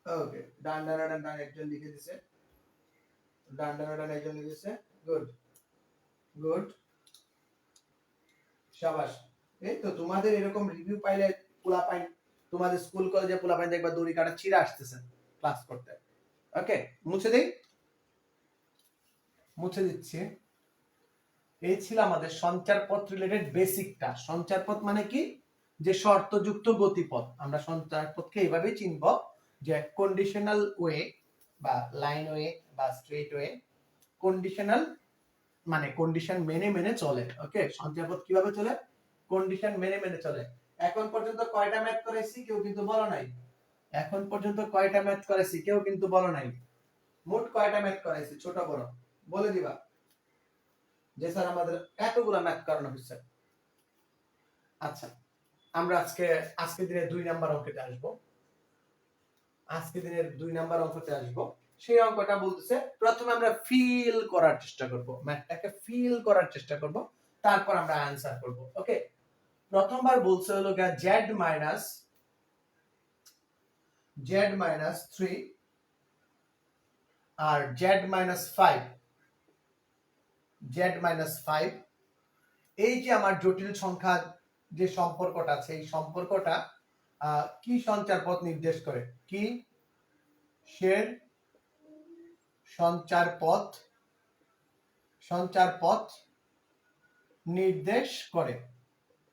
ওকে, ডান ডান ডান ডান একজন লিখে দিয়েছে, ডান ডান ডান একজন লিখেছে। গুড গুড, শাবাশ। এই তো তোমাদের এরকম রিভিউ পাইলে পোলাপাইন, তোমাদের স্কুল কলেজে পোলাপাইন দেখবা দড়ি কাটা ছিঁড়ে আসতেছে ক্লাস করতে। ওকে, মুছে দেই, মুছে দিচ্ছি। এই ছিল আমাদের সঞ্চারপথ রিলেটেড বেসিকটা। সঞ্চারপথ মানে কি? যে শর্তযুক্ত গতিপথ। আমরা সঞ্চারপথকে এইভাবেই চিনব যে কন্ডিশনাল ওয়ে বা লাইন ওয়ে বা স্ট্রেট ওয়ে। কন্ডিশনাল মানে কন্ডিশন মেনে মেনে চলে। ওকে, সঞ্চারপথ কিভাবে চলে? কন্ডিশন মেনে মেনে চলে। এখন পর্যন্ত কয়টা ম্যাথ করেছি কেউ কিন্তু বলো নাই। এখন পর্যন্ত কয়টা ম্যাথ করেছি কেউ কিন্তু বলো নাই। মোট কয়টা ম্যাথ করাইছি ছোট বড় বলে দিবা যে স্যার আমাদের এতগুলা ম্যাথ করানো হচ্ছে। আচ্ছা, আমরা আজকে দিনের 2 নাম্বার অঙ্কতে আসব। আজকে দিনের 2 নাম্বার অঙ্কতে আসব। সেই অঙ্কটা বলতেছে প্রথমে আমরা ফিল করার চেষ্টা করব, ম্যাথটাকে ফিল করার চেষ্টা করব, তারপর আমরা অ্যানসার করব। ওকে, প্রথমবার বলছে হলো জেড মাইনাস 3 আর z-5 এই যে আমার জটিল সংখ্যা যে সম্পর্কটা আছে এই সম্পর্কটা কি সঞ্চার পথ নির্দেশ করে? কি সের সঞ্চার পথ নির্দেশ করে।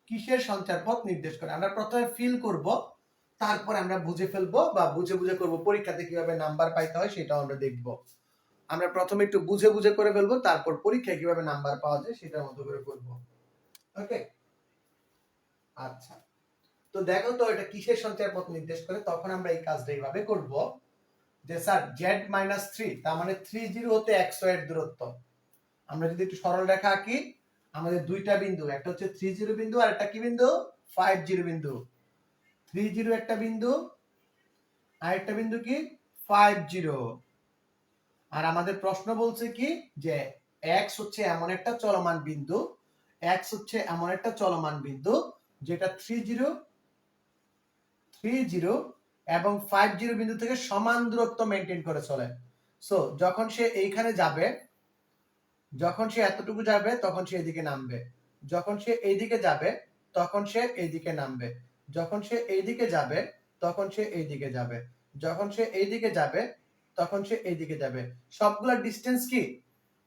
কিসের সঞ্চার পথ নির্দেশ করে? আমরা প্রথমে ফিল করব, তারপর আমরা বুঝে ফেলবো বা বুঝে বুঝে করব। পরীক্ষাতে কিভাবে নাম্বার পাইতে হয় সেটাও আমরা দেখব। আমরা প্রথমে একটু বুঝে বুঝে করে ফেলবো, তারপর পরীক্ষায় কিভাবে নাম্বার পাওয়া যায় সেটার মতো করে করব। ওকে, আচ্ছা, তো দেখো তো এটা কিসের সঞ্চার পথ নির্দেশ করে। তখন আমরা এই কাজটা এইভাবে করব যে স্যার z-3 তার মানে 30 হতে 100 এর দূরত্ব। আমরা যদি একটু সরল রেখা আঁকি, আমাদের দুইটা বিন্দু, একটা হচ্ছে 30 বিন্দু আর একটা কি বিন্দু? 50 বিন্দু। 30 একটা বিন্দু আর একটা বিন্দু কি 50। আর আমাদের প্রশ্ন বলছে কি যে x হচ্ছে এমন একটা চলমান বিন্দু যেটা 30 এবং 50 বিন্দু থেকে সমান দূরত্ব মেইনটেইন করে চলে। সো যখন সে এইখানে যাবে, যখন সে এতটুকু যাবে তখন সে এদিকে নামবে, যখন সে এইদিকে যাবে তখন সে এইদিকে নামবে, যখন সে এইদিকে যাবে তখন সে এইদিকে যাবে, যখন সে এইদিকে যাবে তখন সে এইদিকে যাবে। সবগুলা ডিসটেন্স কি?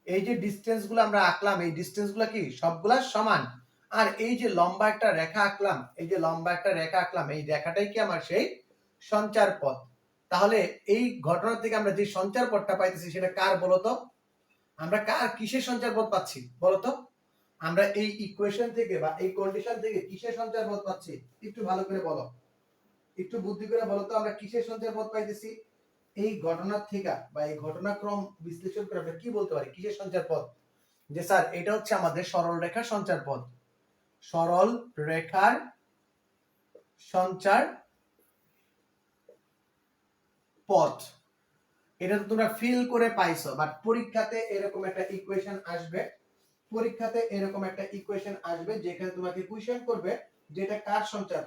এই যে ডিসটেন্স গুলো আমরা আঁকলাম, এই ডিসটেন্স গুলো কি সবগুলা সমান। আর এই যে লম্বা একটা রেখা আঁকলাম, এই রেখাটাই কি আমার সেই সঞ্চার পথ। তাহলে এই ঘটনা থেকে আমরা যে সঞ্চার পথটা পাইতেছি সেটা কার বলতো? আমরা কিসের সঞ্চার পথ পাচ্ছি বলতো? আমরা এই ইকুয়েশন থেকে বা এই কন্ডিশন থেকে কিসের সঞ্চার পথ পাচ্ছি? একটু ভালো করে বলো, একটু বুদ্ধি করে বলো তো, আমরা কিসের সঞ্চার পথ পাইতেছি? এই ঘটনার থেকে বা এই ঘটনাক্রম বিশ্লেষণ করে আমরা কি বলতে পারি কিসের সঞ্চার পথ? যে স্যার এটা হচ্ছে আমাদের সরল রেখার সঞ্চার পথ। সরল রেখার সঞ্চার পথ। এটা তো তোমরা ফিল করে পাইছো, বাট পরীক্ষাতে এরকম একটা ইকুয়েশন আসবে, যেখানে তোমাকে কোয়েশ্চেন করবে যে এটা কার সঞ্চার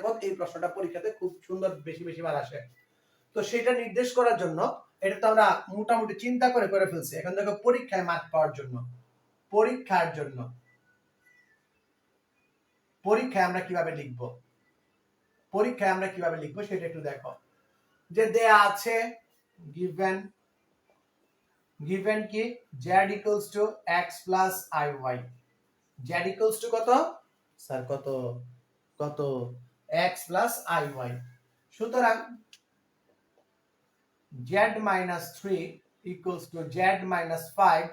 পথ, এই প্রশ্নটা পরীক্ষাতে খুব সুন্দর বেশি বার আসে। তো সেটা নির্দেশ করার জন্য এটা তো আমরা মোটামুটি চিন্তা করে ফেলছি। এখন দেখো পরীক্ষায় মার্ক পাওয়ার জন্য, পরীক্ষায় আমরা কিভাবে লিখবো সেটা একটু দেখো। যে দেয়া আছে given কি z equals to x plus iy, z equals to কত স্যার? কত x plus iy। সুতরাং z-3 equals to z-5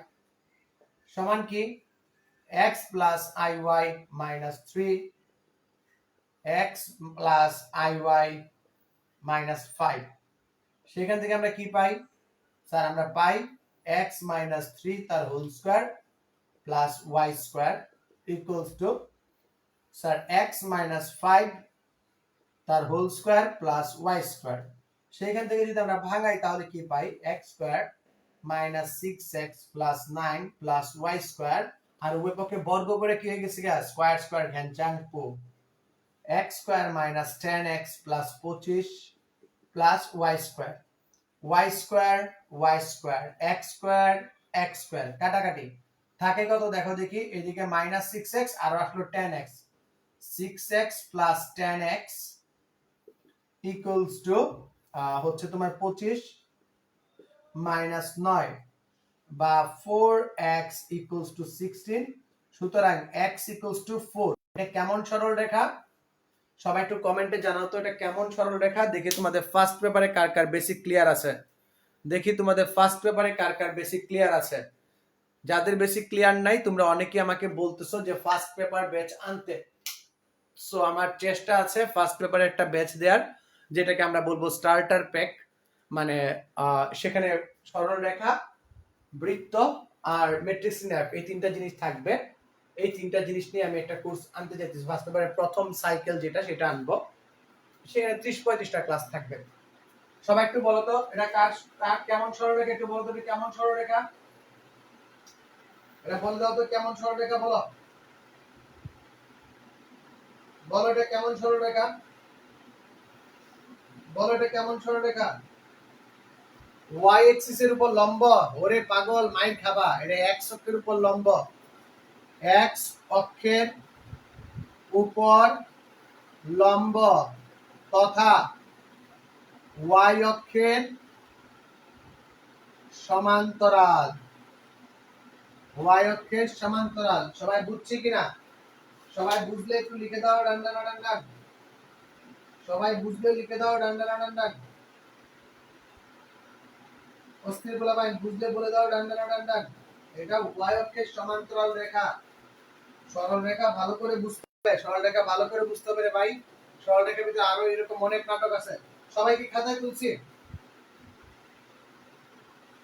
সমান কি x plus iy minus 3 x plus iy minus 5। সেখান থেকে আমরা কি পাই স্যার? আমরা পাই x minus 3 তার whole square plus y square equals to sir x minus 5 তার whole square plus y square. সেখান থেকে যদি আমরা ভাঙাই তাহলে কি পাই? x square minus 6x plus 9 plus y square, আর উভয় পক্ষে বর্গ করে কি হয়ে গেছে স্কয়ার ঘ্যানচাং পু, x square minus 10x plus 25 plus y square, y square x square কাটাকাটি থাকে কত দেখো দেখি, এদিকে minus 6x আর আসলো 10x, 6x plus 10x equals to হচ্ছে তোমার 25 minus 9 বা 4x equals to 16। সুতরাং x equals to 4। এটা কেমন সরল রেখা? সবাই একটু কমেন্টে জানাও তো এটা কেমন সরল রেখা। দেখি তোমাদের ফার্স্ট পেপারে কার বেসিক ক্লিয়ার আছে। যাদের বেসিক ক্লিয়ার নাই তোমরা অনেকেই আমাকে বলতেছো যে ফার্স্ট পেপার ব্যাচ আনতে। সো আমার চেষ্টা আছে ফার্স্ট পেপারে একটা ব্যাচ দেওয়ার, যেটাকে আমরা বলবো স্টার্টার প্যাক। মানে সেখানে সরল রেখা, বৃত্ত আর ম্যাট্রিক্স নির্ণায়ক এই তিনটা জিনিস থাকবে। এই তিনটা জিনিস নিয়ে আমি একটা কোর্স আনতে চাইতেছি। ফার্স্ট পেপারের প্রথম সাইকেল সেটা আনবো। সেখানে 30-35টা ক্লাস থাকবে। সবাই একটু বলো তো এটা কেমন সরলরেখা, একটু বলো তো কেমন সরলরেখা, এটা বলে দাও তো কেমন সরলরেখা বলো। বলো এটা কেমন সরলরেখা? বলো এটা কেমন সরলরেখা? ওয়াই এক্সিস এর উপর লম্ব। ওরে পাগল, মাইর খাবা। এটা এক্স অক্ষের উপর লম্ব। এক্স অক্ষের উপর লম্ব তথা ওয়াই অক্ষের সমান্তরাল। ওয়াই অক্ষের সমান্তরাল। সবাই বুঝছে কিনা? সবাই বুঝলে একটু লিখে দাও ডান ডান ডান ডান। সবাই বুঝলে লিখে দাও ডান ডান ডান ডান। অস্থির বলা ভাই বুঝলে বলে দাও ডান ডান ডান ডান। এটা ওয়াই অক্ষের সমান্তরাল রেখা। সরল রেখা ভালো করে বুঝতে হবে। সরল রেখা ভালো করে বুঝতে হবে রে ভাই। সরল রেখার ভিতরে আরো এরকম অনেক নাটক আছে। সবাই কি খাতায় তুলছি?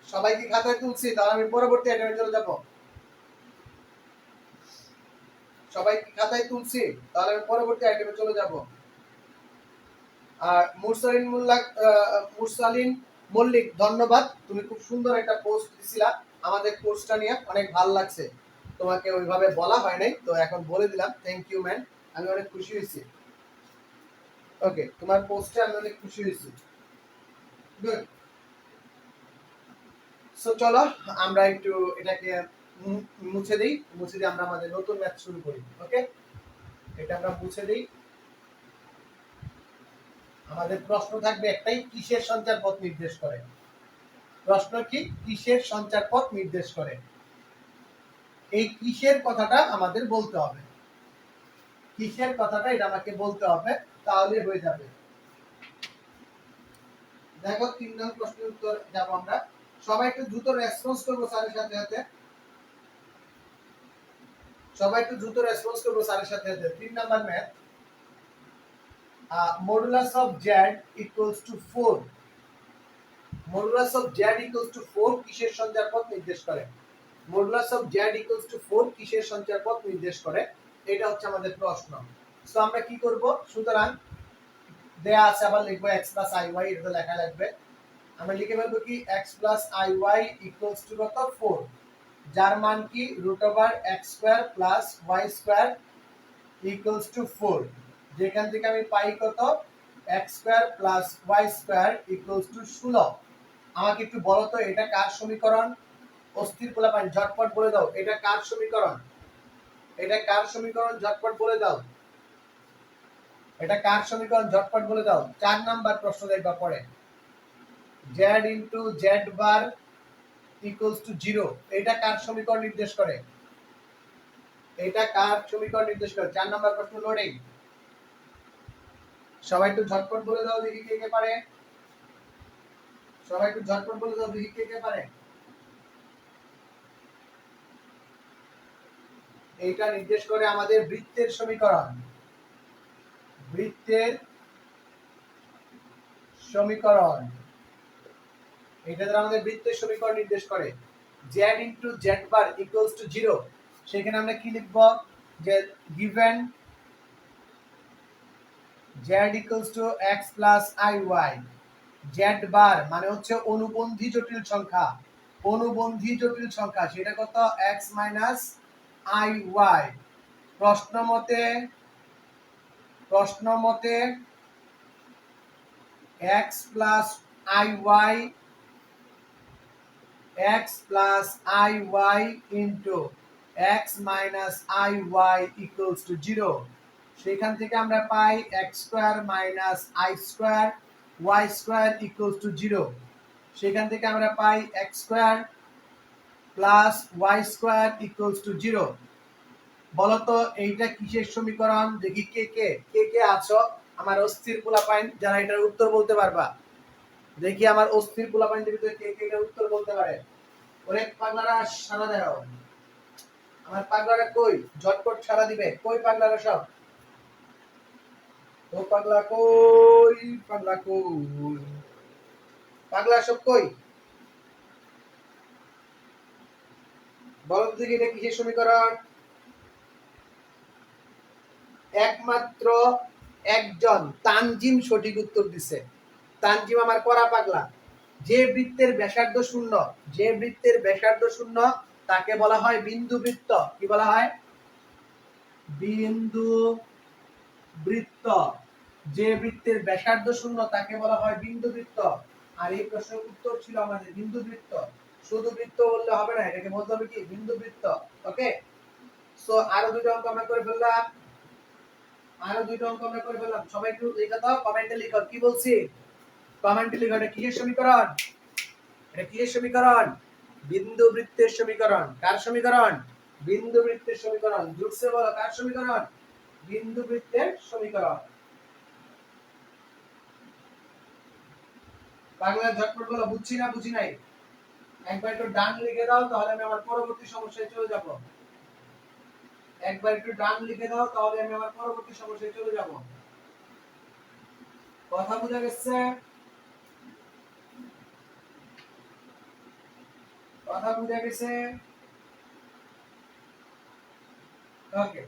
সবাই কি খাতায় তুলছি? তাহলে আমি পরবর্তী আইটেমে চলে যাব। সবাই কি খাতায় তুলছি? তাহলে আমি পরবর্তী আইটেমে চলে যাব। আর মুরসালিন মল্লিক, ধন্যবাদ। তুমি খুব সুন্দর একটা পোস্ট দিছিলা আমাদের কোর্সটা নিয়ে, অনেক ভালো লাগছে। তোমাকে ওইভাবে বলা হয় নাই, তো এখন বলে দিলাম। থ্যাংক ইউ ম্যান, আমি অনেক খুশি হয়েছি। ওকে, তোমার পোস্টে আমি অনেক খুশি হয়েছি। গুড। সো চলো আমরা একটু এটাকে মুছে দিই। মুছে দিয়ে আমরা আমাদের নতুন ম্যাথ শুরু করি। ওকে, এটা আমরা মুছে দিই। আমাদের প্রশ্ন থাকবে একটাই, কিসের সঞ্চার পথ নির্দেশ করে? প্রশ্ন কি? কিসের সঞ্চার পথ নির্দেশ করে? এই কিসের কথাটা আমাদের বলতে হবে। কিসের কথাটা এটা আমাকে বলতে হবে, তাহলে হয়ে যাবে। দেখো 3 নং প্রশ্নের উত্তর যাব আমরা। সবাই একটু দ্রুত রেসপন্স করবো স্যারের সাথে সাথে। সবাই একটু দ্রুত রেসপন্স করবো স্যারের সাথে সাথে। 3 number math, modulus of z equals to 4। Modulus of z equals to 4 কিসের সঞ্চার পথ নির্দেশ করে? Modulus of z equals to 4 কিসের সঞ্চার পথ নির্দেশ করে? এটা হচ্ছে আমাদের প্রশ্ন। সো আমরা কি করব? সুতরাং দেয়া আছে, আবার লিখবো x প্লাস iy, এটা লেখা লাগবে। আমরা লিখে ফেলবো কি x plus iy equals to কত? 4, যার মান কি √x square plus y square equals two 4। যেখান থেকে আমি পাই কত? x square plus y square equals two 16। আমাকে একটু বলো তো এটা কার সমীকরণ? অস্থির পোলাপান ঝটপট বলে দাও, এটা কার সমীকরণ? এটা কার সমীকরণ? ঝটপট বলে দাও। এটা কার সমীকরণ? ঝটপট বলে দাও। 4 নাম্বার প্রশ্ন দেখবা পরে। z into z bar equals to 0, এটা কার সমীকরণ নির্দেশ করে? এটা কার সমীকরণ নির্দেশ করে? 4 নাম্বার প্রশ্ন লোডিং। সবাই একটু ঝটপট বলে দাও দেখি কে কে পারে। সবাই একটু ঝটপট বলে দাও দেখি কে কে পারে। এইটা নির্দেশ করে আমাদের বৃত্তের সমীকরণ। বৃত্তের সমীকরণ, এটা দ্বারা আমাদের বৃত্তের সমীকরণ নির্দেশ করে। z into z bar equals to 0, সেখানে আমরা কি লিখব? যে given z equals to x plus iy, z বার মানে হচ্ছে অনুবন্ধী জটিল সংখ্যা। অনুবন্ধী জটিল সংখ্যা সেটা কত? x minus iy। প্রশ্ন মতে x plus iy, x plus iy into x minus iy equals to 0। সেখান থেকে আমরা পাই x square minus i square y square equals to 0। সেখান থেকে আমরা পাই x square plus y square equals to 0। বলতো এইটা কিসের সমীকরণ? দেখি কে কে কে কে আছো আমার অস্থির পোলাপাইন, যারা এটার উত্তর বলতে পারবা। দেখি আমার অস্থির পোলাপাইনদের ভিতরে কে কে এটার উত্তর বলতে পারে। ওরে পাগলারা সারা দাও। আমার পাগলারা কই? ঝটপট সারা দিবে। কই পাগলারা সব? ও পাগলা কই? পাগলা কই? পাগলা সব কই? বলো দেখি এটা কিসের সমীকরণ? একমাত্র একজন তানজিম সঠিক উত্তর দিছে। তানজিম আমার করা পাগলা। যে বৃত্তের ব্যাসার্ধ শূন্য, যে বৃত্তের ব্যাসার্ধ শূন্য তাকে বলা হয় বিন্দু বৃত্ত। কি বলা হয়? বিন্দু বৃত্ত, যে বৃত্তের ব্যাসার্ধ শূন্য তাকে বলা হয় বিন্দু বৃত্ত। আর এই প্রশ্নের উত্তর ছিল আমাদের বিন্দু বৃত্ত। শুধু বৃত্ত বললে হবে না, এটাকে বলতে হবে কি বিন্দু বৃত্ত। ওকে, সো আরো দুটো অঙ্ক আমরা করে ফেললাম, সবাই একটু লিখে দাও, কমেন্টে লিখো কি বলছি, কমেন্টে লিখো এটা কিসের সমীকরণ, এটা কিসের সমীকরণ, বিন্দু বৃত্তের সমীকরণ। কার সমীকরণ? বিন্দু বৃত্তের সমীকরণ। জোরসে বলো কার সমীকরণ? বিন্দু বৃত্তের সমীকরণ। বাংলা ঝটপট বলো, বুঝছি না বুঝি নাই। একবার একটু ডান লিখে দাও, তাহলে আমি আমার পরবর্তী সমস্যায় চলে যাব। একবার একটু ডান লিখে দাও, তাহলে আমি আমার পরবর্তী সমস্যায় চলে যাব। কথা বুঝা গেছে? কথা বুঝা গেছে? ওকে,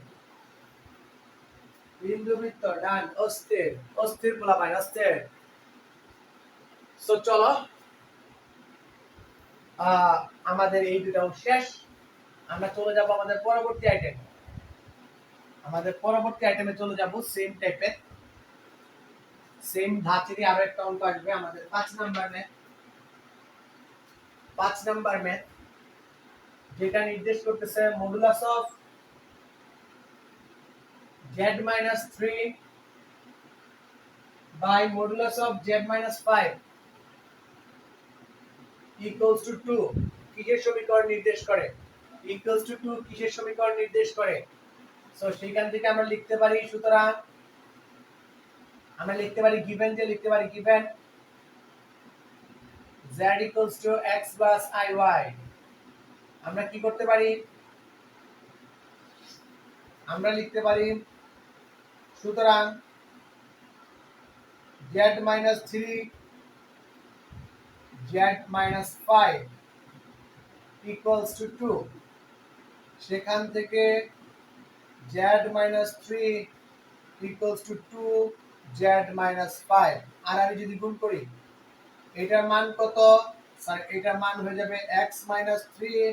বিন্দু বৃত্ত ডান, অস্থির অস্থির বলা ভাই, অস্থির। সো চলো আমাদের এই দুটো শেষ, আমরা চলে যাব আমাদের পরবর্তী আইটেম। আমাদের পরবর্তী আইটেমে চলে যাব সেম টাইপের, সেম ধাঁচেরই আরো একটা অঙ্ক আসবে আমাদের 5 নাম্বার ম্যাথ। 5 নাম্বার ম্যাথ যেটা নির্দেশ করতেছে modulus of z-3 by modulus of z-5 equals to 2 কিসের সমীকরণ নির্দেশ করে? equals to 2 কিসের সমীকরণ নির্দেশ করে? সো সেখান থেকে আমরা লিখতে পারি, সুতরাং আমরা লিখতে পারি given, যে লিখতে পারি given z equals to x plus iy। আমরা কি করতে পারি? আমরা লিখতে পারি সুতরাং z-3 z-5 equals to 2, সেখান থেকে z-3 equals to 2 z-5। আর আমি যদি গুণ করি, এটার মান কত স্যার? এটার মান হয়ে যাবে x-3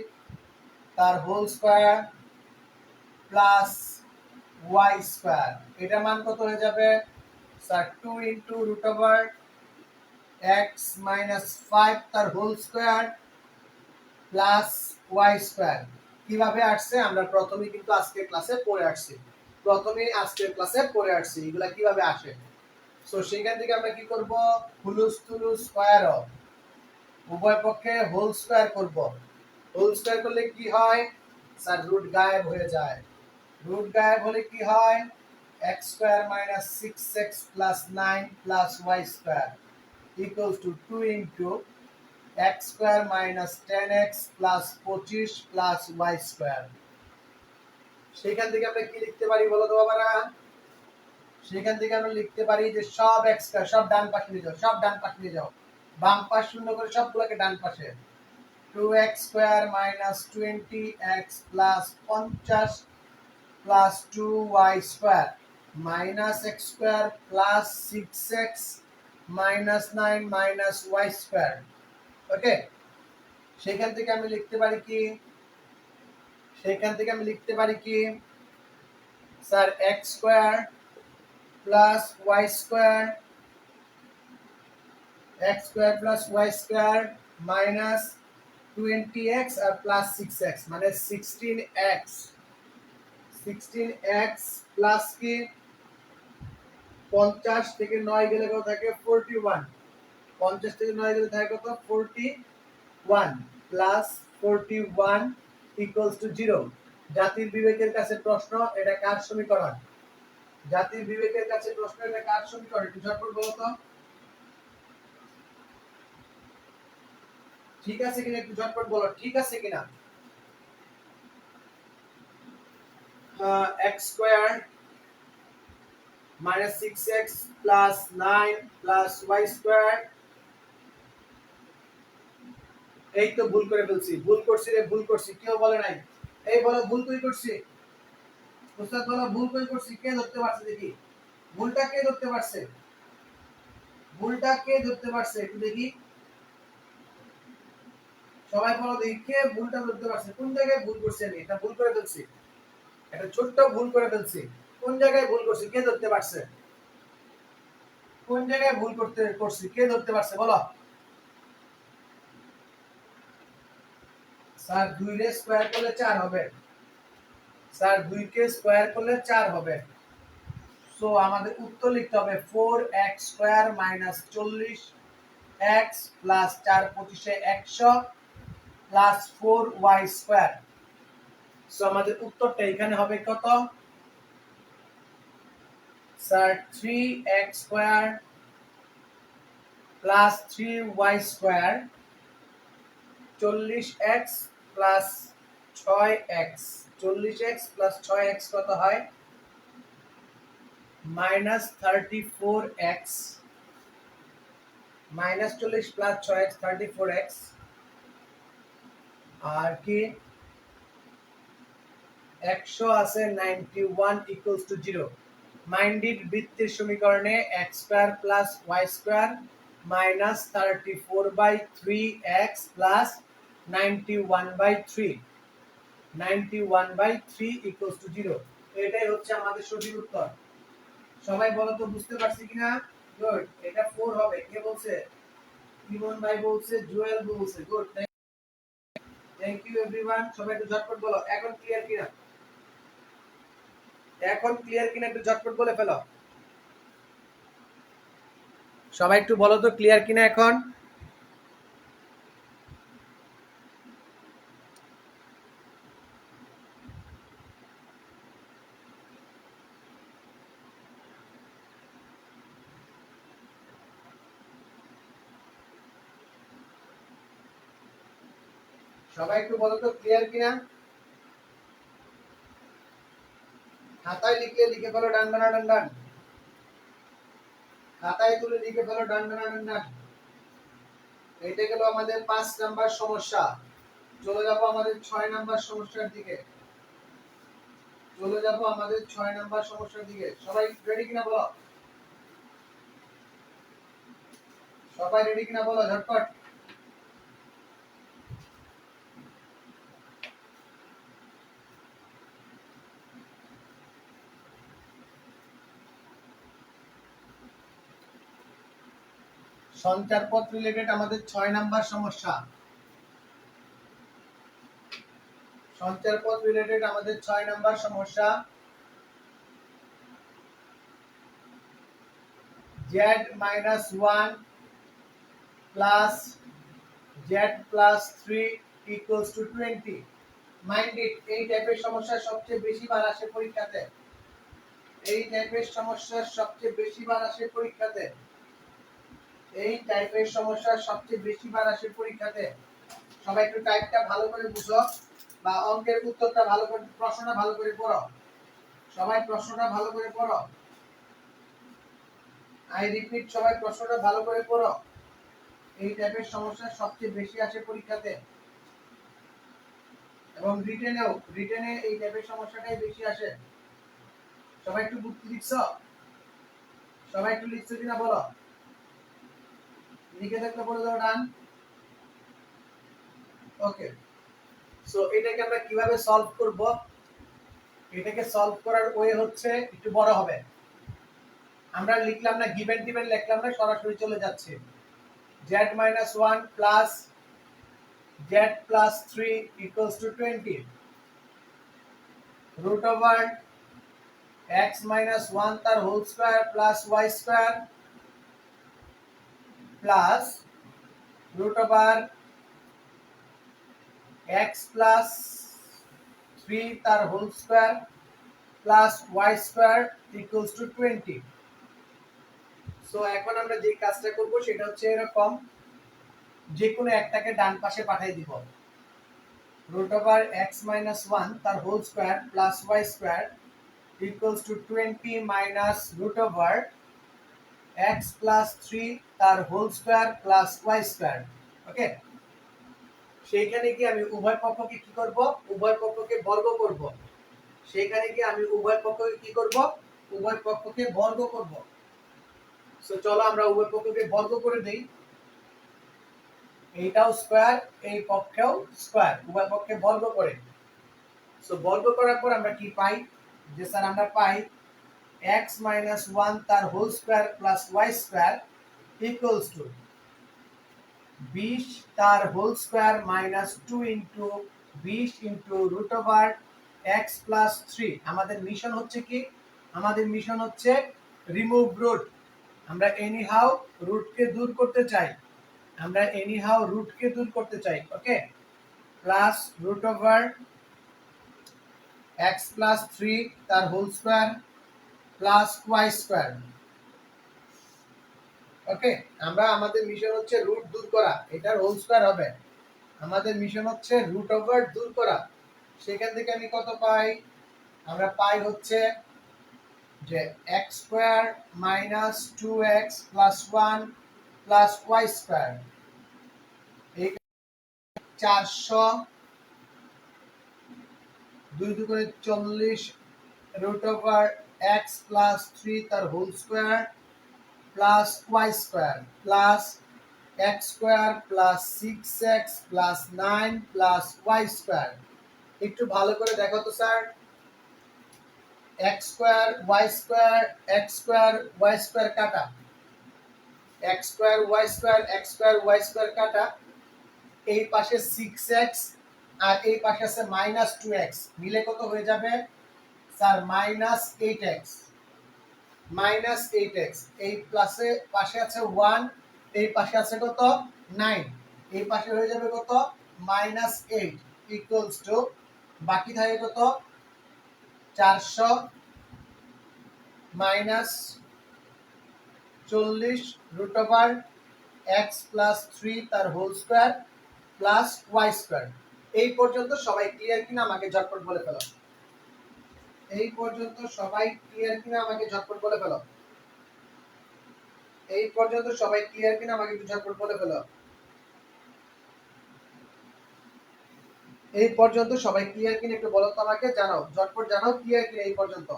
তার whole square plus y square. এটার মান কত হয়ে যাবে sir? 2 into root over x-5 তার whole square plus y square. কিভাবে আসছে আমরা প্রথমেই কিন্তু আজকের ক্লাসে পড়ে আসছি, এগুলা কিভাবে আসে। সো সেখান থেকে আমরা কি করব? হুলুস তুলুস স্কয়ার, উভয় পক্ষে হোল স্কয়ার করব। হোল স্কয়ার করলে কি হয় স্যার? রুট গায়েব হয়ে যায়। রুট গায়েব হলে কি হয়? x square minus 6x plus 9 plus y square equals two 2 into x square minus 10x plus 25 plus y square. সেখান থেকে আমরা কি লিখতে পারি বলো তো বাবারা? সেখান থেকে আমরা লিখতে পারি যে সব x স্কয়ার সব ডান পাশে নিয়ে যাও, সব ডান পাশে নিয়ে যাও, বাম পাশ শূন্য করে সবগুলোকে ডান পাশে। 2x square minus 20x plus 50 plus 2y square minus x square plus 6x minus 9 minus y square. Okay, সেখান থেকে আমি লিখতে পারি কি? Sir x square plus y square, x square plus y square minus 20x আর প্লাস 6x মানে 16x প্লাস কি 50 থেকে 9 গেলে কত থাকে? 41। 50 থেকে 9 গেলে থাকে কত? 41 প্লাস 41 ইকুয়ালস টু 0। জাতির বিবেকের কাছে প্রশ্ন, এটা কার সমীকরণ? জাতির বিবেকের কাছে প্রশ্ন, এটা কার সমীকরণ? একটু ঝটপট বলো তো, ঠিক আছে কিনা? একটু ঝটপট বলো ঠিক আছে কিনা। x square minus 6x plus 9 plus y square। এই তো ভুল করে ফেলছি, ভুল করছি, কেউ বলে নাই। এই বলো ভুল কই করছি? উস্তাদ বলো ভুল কই করছি? কে ধরতে পারছে দেখি? ভুলটা কে ধরতে পারছে? একটু দেখি, সবাই বলো দেখি কে ভুলটা ধরতে পারছে? কোন জায়গায় ভুল করছি আমি? এটা ভুল করে ফেলছি, একটা ছোট্ট ভুল করে ফেলছি। কোন জায়গায় ভুল করছি কে ধরতে পারছে? কোন জায়গায় ভুল করছি কে ধরতে পারছে বলো? স্যার 2 রে স্কয়ার করলে 4 হবে। স্যার 2 কে স্কয়ার করলে 4 হবে। সো আমাদের উত্তর লিখতে হবে 4x square minus 40x plus 4 25 100 plus 4y square. So আমাদের উত্তরটা এখানে হবে কত? Sir 3x square plus 3y square 40x plus 6x 40x plus 6x কত হয়? Minus 34x minus 40 plus 6x 34x আর কি 100 আছে 91 ইকুয়ালস টু 0। মাইন্ডিড বৃত্তের সমীকরণে x square plus y square minus 34/3x plus 91/3 91/3 equals to 0। এটাই হচ্ছে আমাদের সঠিক উত্তর। সবাই বলো তো বুঝতে পারছি কিনা? গুড। এটা 4 হবে। কে বলছে? ইমন ভাই বলছে, জুয়েল বলছে। Good, thank you everyone. সবাই একটু ঝটপট বলো এখন ক্লিয়ার কিনা? এখন ক্লিয়ার কিনা একটু ঝটপট বলে ফেলো। সবাই একটু বলো তো ক্লিয়ার কিনা এখন? সবাই একটু বলো তো ক্লিয়ার কিনা? খাতায় লিখে লিখে ফেলো ডান ডান ডান ডান। খাতায় তুলে লিখে ফেলো ডান ডান ডান ডান। এটা গেল আমাদের 5 নাম্বার সমস্যা। চলে যাব আমাদের 6 নাম্বার সমস্যার দিকে। চলে যাব আমাদের 6 নাম্বার সমস্যার দিকে। সবাই রেডি কিনা বলো? সবাই রেডি কিনা বলো ঝটপট। সঞ্চারপথ রিলেটেড আমাদের 6 নাম্বার সমস্যা। সঞ্চারপথ রিলেটেড আমাদের 6 নাম্বার সমস্যা। z-1 plus z plus 3 equals to 20। Mind it, এই টাইপের সমস্যা সবচেয়ে বেশি বার আসে পরীক্ষাতে। এই টাইপের সমস্যা সবচেয়ে বেশি বার আসে পরীক্ষাতে। এই টাইপের সমস্যা সবচেয়ে বেশি বার আসে পরীক্ষাতে। সবাই একটু টাইপটা ভালো করে বুঝো বা অঙ্কের উত্তরটা ভালো করে, প্রশ্নটা ভালো করে পড়ো। সবাই প্রশ্নটা ভালো করে পড়ো। আই রিপিট, সবাই প্রশ্নটা ভালো করে পড়ো। এই টাইপের সমস্যা সবচেয়ে বেশি আসে পরীক্ষাতে এবং রিটেনে এই টাইপের সমস্যাটাই বেশি আসে। সবাই একটু বুঝতে লিখছো? সবাই একটু লিখছো কিনা বলো? লিখে দেখলে বলে দাও ডান। ওকে, সো এটাকে আমরা কিভাবে সলভ করব? এটাকে সলভ করার ওয়ে হচ্ছে একটু বড় হবে। আমরা লিখলাম না, গিভেন টিভেন লিখলাম না, সরাসরি চলে যাচ্ছে। z-1 plus z plus 3 equals to 20 root over x minus 1 তার whole square plus y square plus root over x plus 3 তার whole square plus y square equals to 20। So এখন আমরা যে কাজটা করব সেটা হচ্ছে এরকম, যে কোনো একটাকে ডান পাশে পাঠিয়ে দিব। রুট ওভার x মাইনাস 1 তার whole square plus y square equals to 20 minus root over x plus 3 তার whole square plus y square. Okay, সেইখানে কি আমি উভয় পক্ষকে কি করব? উভয় পক্ষকে বর্গ করব। সেইখানে কি আমি উভয় পক্ষকে কি করব? উভয় পক্ষকে বর্গ করব। সো চলো আমরা উভয় পক্ষকে বর্গ করে দেই। এইটাও স্কয়ার, এই পক্ষেও স্কয়ার, উভয় পক্ষে বর্গ করে। সো বর্গ করার পর আমরা কি পাই? যে স্যার আমরা পাই x মাইনাস 1 তার whole square plus y square equals to 20 তার whole square minus 2 into 20 into root over x plus 3। আমাদের মিশন হচ্ছে কি, আমাদের মিশন হচ্ছে রিমুভ রুট। আমরা এনিহাউ রুটকে দূর করতে চাই, আমরা এনিহাউ রুটকে দূর করতে চাই। Okay, plus root over x plus 3 তার whole square plus y square. Okay, আমরা আমাদের মিশন হচ্ছে রুট দূর করা, এটার হোল স্কয়ার হবে। আমাদের মিশন হচ্ছে রুট ওভার দূর করা। সেখান থেকে আমি কত পাই, আমরা পাই হচ্ছে যে x square minus 2x plus 1 plus y square. এই 400 2 দুগুণে 40 রুট ওভার x প্লাস 3 তার whole square plus y square plus x square plus 6x plus 9 plus y square. একটু ভালো করে দেখো তো sir, x square y square x square y square কাটা, x square y square x square y square কাটা, এই পাশে 6x আর এই পাশে আছে মাইনাস 2x, মিলে কত হয়ে যাবে sir minus 8x। Minus 8x, এই প্লাসে পাশে আছে 1, এই পাশে আছে কত 9, এই পাশে হয়ে যাবে কত মাইনাস 8 ইকুয়ালস টু বাকি থাকে কত 400 minus 40 root over x plus 3 তার whole square plus y square. এই পর্যন্ত সবাই ক্লিয়ার কিনা আমাকে ঝটপট বলে ফেলো। এই পর্যন্ত সবাই ক্লিয়ার কিনা আমাকে ঝটপট বলে ফেলো। এই পর্যন্ত সবাই ক্লিয়ার কিনা আমাকে একটু ঝটপট বলে ফেলো। এই পর্যন্ত সবাই ক্লিয়ার কিনা একটু বলো তো আমাকে, জানাও ঝটপট জানাও ক্লিয়ার কিনা এই পর্যন্ত।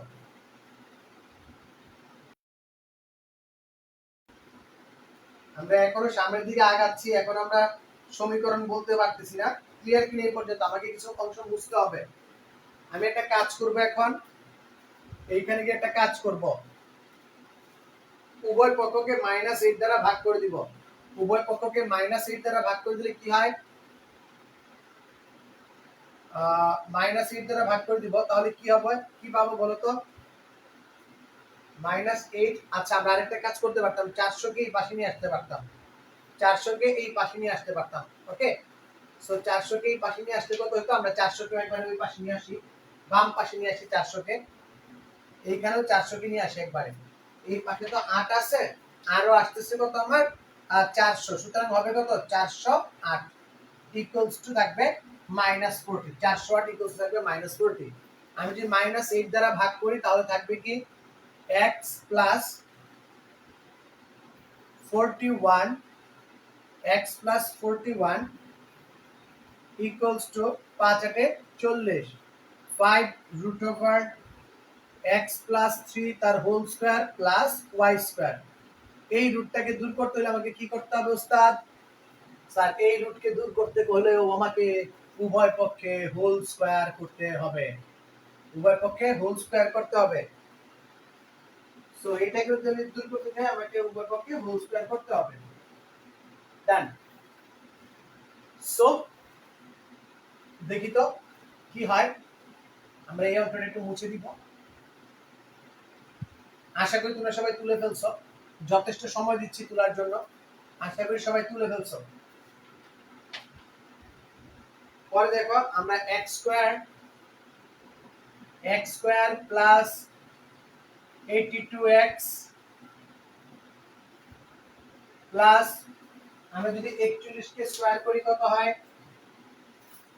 আমরা এখনো সামনের দিকে আগাচ্ছি, এখন আমরা সমীকরণ বলতে পারতেছি না। ক্লিয়ার কিনা এই পর্যন্ত, আমাকে কিছু অংশ বুঝতে হবে। আমি একটা কাজ করব, এখন এইখানে গিয়ে একটা কাজ করব, উভয় পক্ষকে -8 দ্বারা ভাগ করে দিব। উভয় পক্ষকে -8 দ্বারা ভাগ করে দিলে কি হয়, -8 দ্বারা ভাগ করে দিব, তাহলে কি হবে, কি পাবো বলো তো -8। আচ্ছা, আমরা আরেকটা কাজ করতে পারতাম, 400 কে এই পাশে নিয়ে আসতে পারতাম, 400 কে এই পাশে নিয়ে আসতে পারতাম। ওকে, সো 400 কে এই পাশে নিয়ে আসতে কত হতো, আমরা 400 কে একবার ওই পাশে নিয়ে আসি, বাম পাশে নিয়ে আসি 400 কে, এইখানেও 400 কে নিয়ে আসি একবারে। এই পাশে তো 8 আছে, আরো আসতেছে কত আমার 400, সুতরাং হবে কত 408 ইকুয়ালস টু থাকবে -40। 408 ইকুয়ালস থাকবে -40। আমি যদি -8 দ্বারা ভাগ করি তাহলে থাকবে কি x plus 41, x plus 41 equals to 5 8 40, 5 root over x plus 3 তার whole square plus y square. এই রুটটাকে দূর করতে হলে আমাকে কি করতে হবে ওস্তাদ? স্যার এই রুটকে দূর করতে হলেও আমাকে উভয় পক্ষে হোল স্কয়ার করতে হবে, উভয় পক্ষে হোল স্কয়ার করতে হবে। সো এটাকে যদি দূর করতে চাই আমাকে উভয় পক্ষে হোল স্কয়ার করতে হবে। ডান। সো দেখি তো কি হয়, আমরা এই অঙ্কটা একটু মুছে দিব। আশা করি তোমরা সবাই তুলে ফেলছো, যথেষ্ট সময় দিচ্ছি তোলার জন্য, আশা করি সবাই তুলে ফেলছো। পরে দেখো আমরা x square plus 82x plus, আমরা যদি 41 কে স্কয়ার করি কত হয়,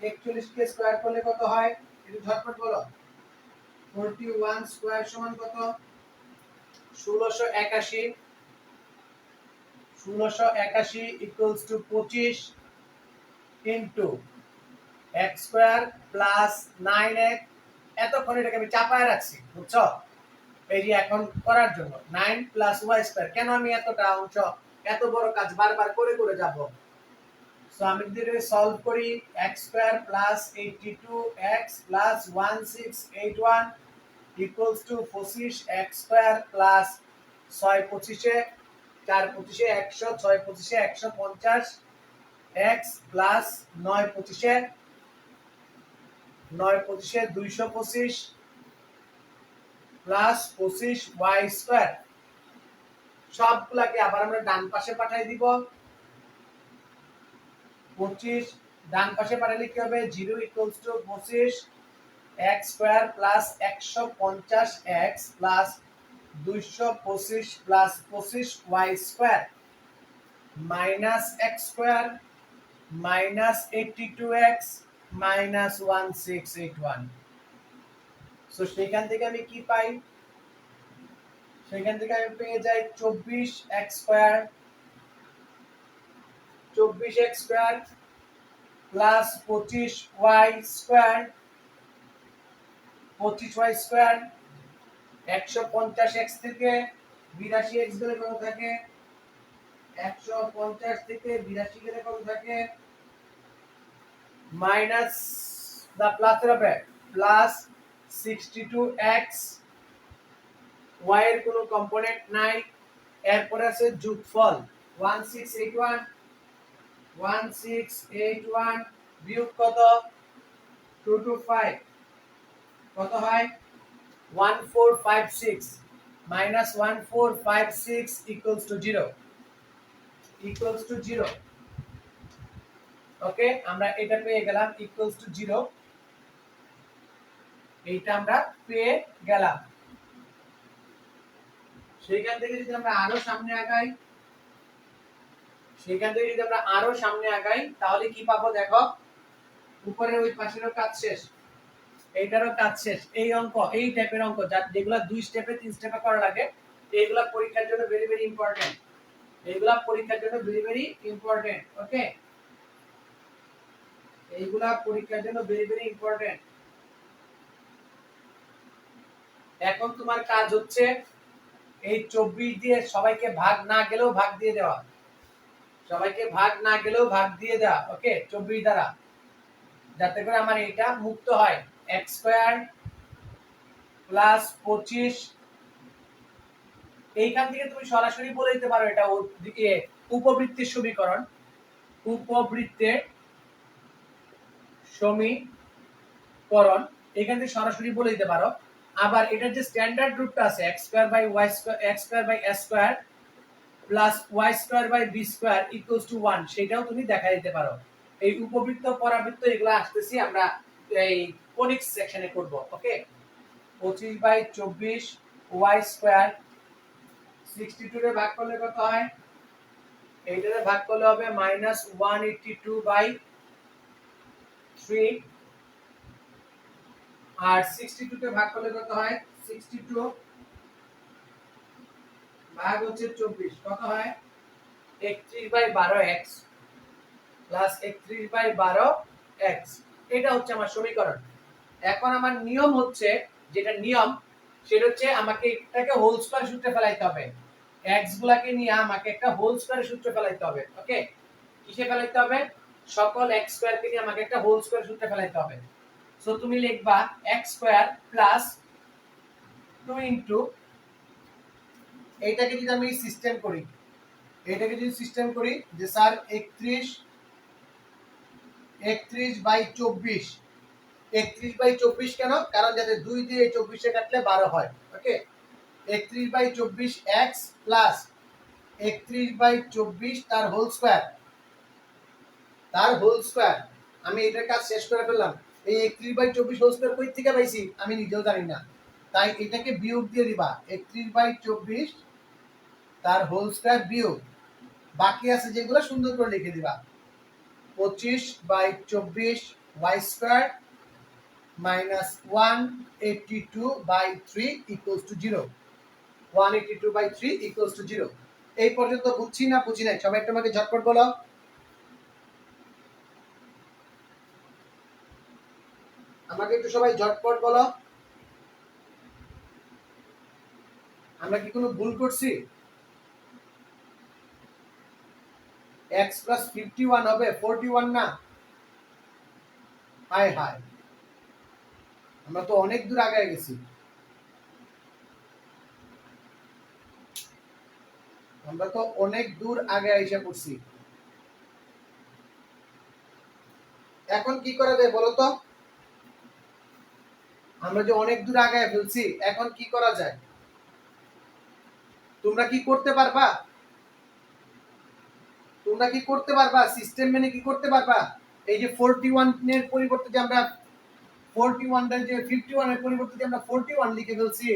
41 কে স্কয়ার করলে কত হয় একটু ঝটপট বলো। 41 স্কয়ার সমান কত, 1681, 1681 equals to 25 into x square plus 9x। এতক্ষণ এটাকে আমি চাপায় রাখছি, বুঝছো, এই যে এখন করার জন্য 9 প্লাস y স্কয়ার। কেন আমি এতটা অংশ এত বড় কাজ বারবার করে করে যাব? সো আমি যদি এটা সলভ করি, x square plus 82x plus 1681 equals to 25 x square plus 6 25 4 25 100 6 25 150 x plus 9 25 9 25 225 plus 25 y square. সবগুলাকে আবার আমরা ডান পাশে পাঠিয়ে দিব। 25 ডান পাশে পাঠালে কি হবে 0 equals to 25 x square plus 150 x plus 225 plus 25 y square minus x square minus 82x minus 1681। So সেখান থেকে আমি কি পাই? সেখান থেকে আমি পেয়ে যাই 24x square 24x square plus 25y square 25y square 150x থেকে 82x গেলে কত থাকে? 150 থেকে 82 গেলে কত থাকে? মাইনাস দা প্লাস হবে প্লাস 62x y এর কোনো কম্পোনেন্ট নাই, এরপর আছে যোগফল 1681 বিয়োগ কত 225 কত হয় 1456 মাইনাস 1456 ইকুয়ালস টু 0 ওকে আমরা এটা পেয়ে গেলাম ইকুয়ালস টু 0। এইটা আমরা পেয়ে গেলাম। সেইখান থেকে যদি আমরা আরো সামনে আগাই তাহলে কি পাবো দেখো, উপরের ওই পাশেরও কাজ শেষ, এইটারও কাজ শেষ। এই অঙ্ক এই টাইপের অঙ্ক যেগুলা 2 স্টেপে 3 স্টেপে করা লাগে এইগুলা পরীক্ষার জন্য ভেরি ভেরি ইম্পর্টেন্ট। ওকে এইগুলা পরীক্ষার জন্য ভেরি ভেরি ইম্পর্টেন্ট। এখন তোমার কাজ হচ্ছে এই 24 দিয়ে সবাইকে ভাগ না গেলেও ভাগ দিয়ে দেওয়া, ওকে 24 দ্বারা, যাতে করে আমার এটা মুক্ত হয়। x স্কয়ার প্লাস 25 এইখান থেকে তুমি সরাসরি বলে দিতে পারো এটা উপবৃত্তের সমীকরণ, এখান থেকে সরাসরি বলে দিতে পারো। আবার এটার যে স্ট্যান্ডার্ড রূপটা আছে x square by y square x square by s square plus y square by b square equals to 1 সেটাও তুমি দেখা দিতে পারো। এই উপবৃত্ত পরাবৃত্ত এগুলো আসতেছি আমরা এই কোনিক্স সেকশনে করব। ওকে 25 বাই 24 y স্কয়ার 62 রে ভাগ করলে কত হয়? এইটারে ভাগ করলে হবে মাইনাস 182 বাই 3 আর 62 কে ভাগ করলে কত হয়? 62 ভাগ হচ্ছে 24 কত হয়? 31 by 12x plus 31 by 12x। এটা হচ্ছে আমার সমীকরণ। এখন আমার নিয়ম হচ্ছে, যেটা নিয়ম সেটা হচ্ছে আমাকে এটাকে হোল স্কয়ার সূত্রে ফেলাইতে হবে। x গুলাকে নিয়ে আমাকে একটা হোল স্কয়ার সূত্রে ফেলাইতে হবে। ওকে কিসে ফেলাইতে হবে? সকল x স্কয়ার কে নিয়ে আমাকে একটা হোল স্কয়ার সূত্রে ফেলাইতে হবে। সো তুমি লিখবা x স্কয়ার প্লাস 2 ইনটু এইটাকে যদি আমি সিস্টেম করি যে স্যার 31 বাই 24 কেন? কারণ যাতে 2 দিয়ে 24 এ কাটলে 12 হয়। ওকে 31 বাই 24 x প্লাস 31 বাই 24 তার হোল স্কয়ার আমি এটার কাজ শেষ করে ফেললাম। এই 31 বাই 24 হোল স্কয়ার কই থেকে পাইছি আমি নিজেও জানি না, তাই এটাকে বিয়োগ দিয়ে দিবা। 31 বাই 24 তার হোল স্কয়ার বিয়োগ বাকি আছে যেগুলো সুন্দর করে লিখে দিবা। 25 by 24 y square minus 182 by 3 equals to 0। 182 by 3 equals to 0। এই পর্যন্ত বুঝছি না বুঝি নাই সবাই একটু আমাকে ঝটপট বলো। আমাকে একটু সবাই ঝটপট বলো, আমরা কি কোনো ভুল করছি? x প্লাস 51 হবে 41 না? হায় হায় আমরা তো অনেক দূর আগে গেছি। আমরা তো অনেক দূর আগে আইসা পড়ছি। এখন কি করা যায় বলো তো? আমরা যে অনেক দূর আগে ফেলছি, এখন কি করা যায়? তোমরা কি করতে পারবা? তোমরা কি করতে পারবা? সিস্টেম মেনে কি করতে পারবা? এই যে 41 এর পরিবর্তে যে আমরা 41 এর যে 51 এর পরিবর্তে যে আমরা 41 লিখে ফেলছি,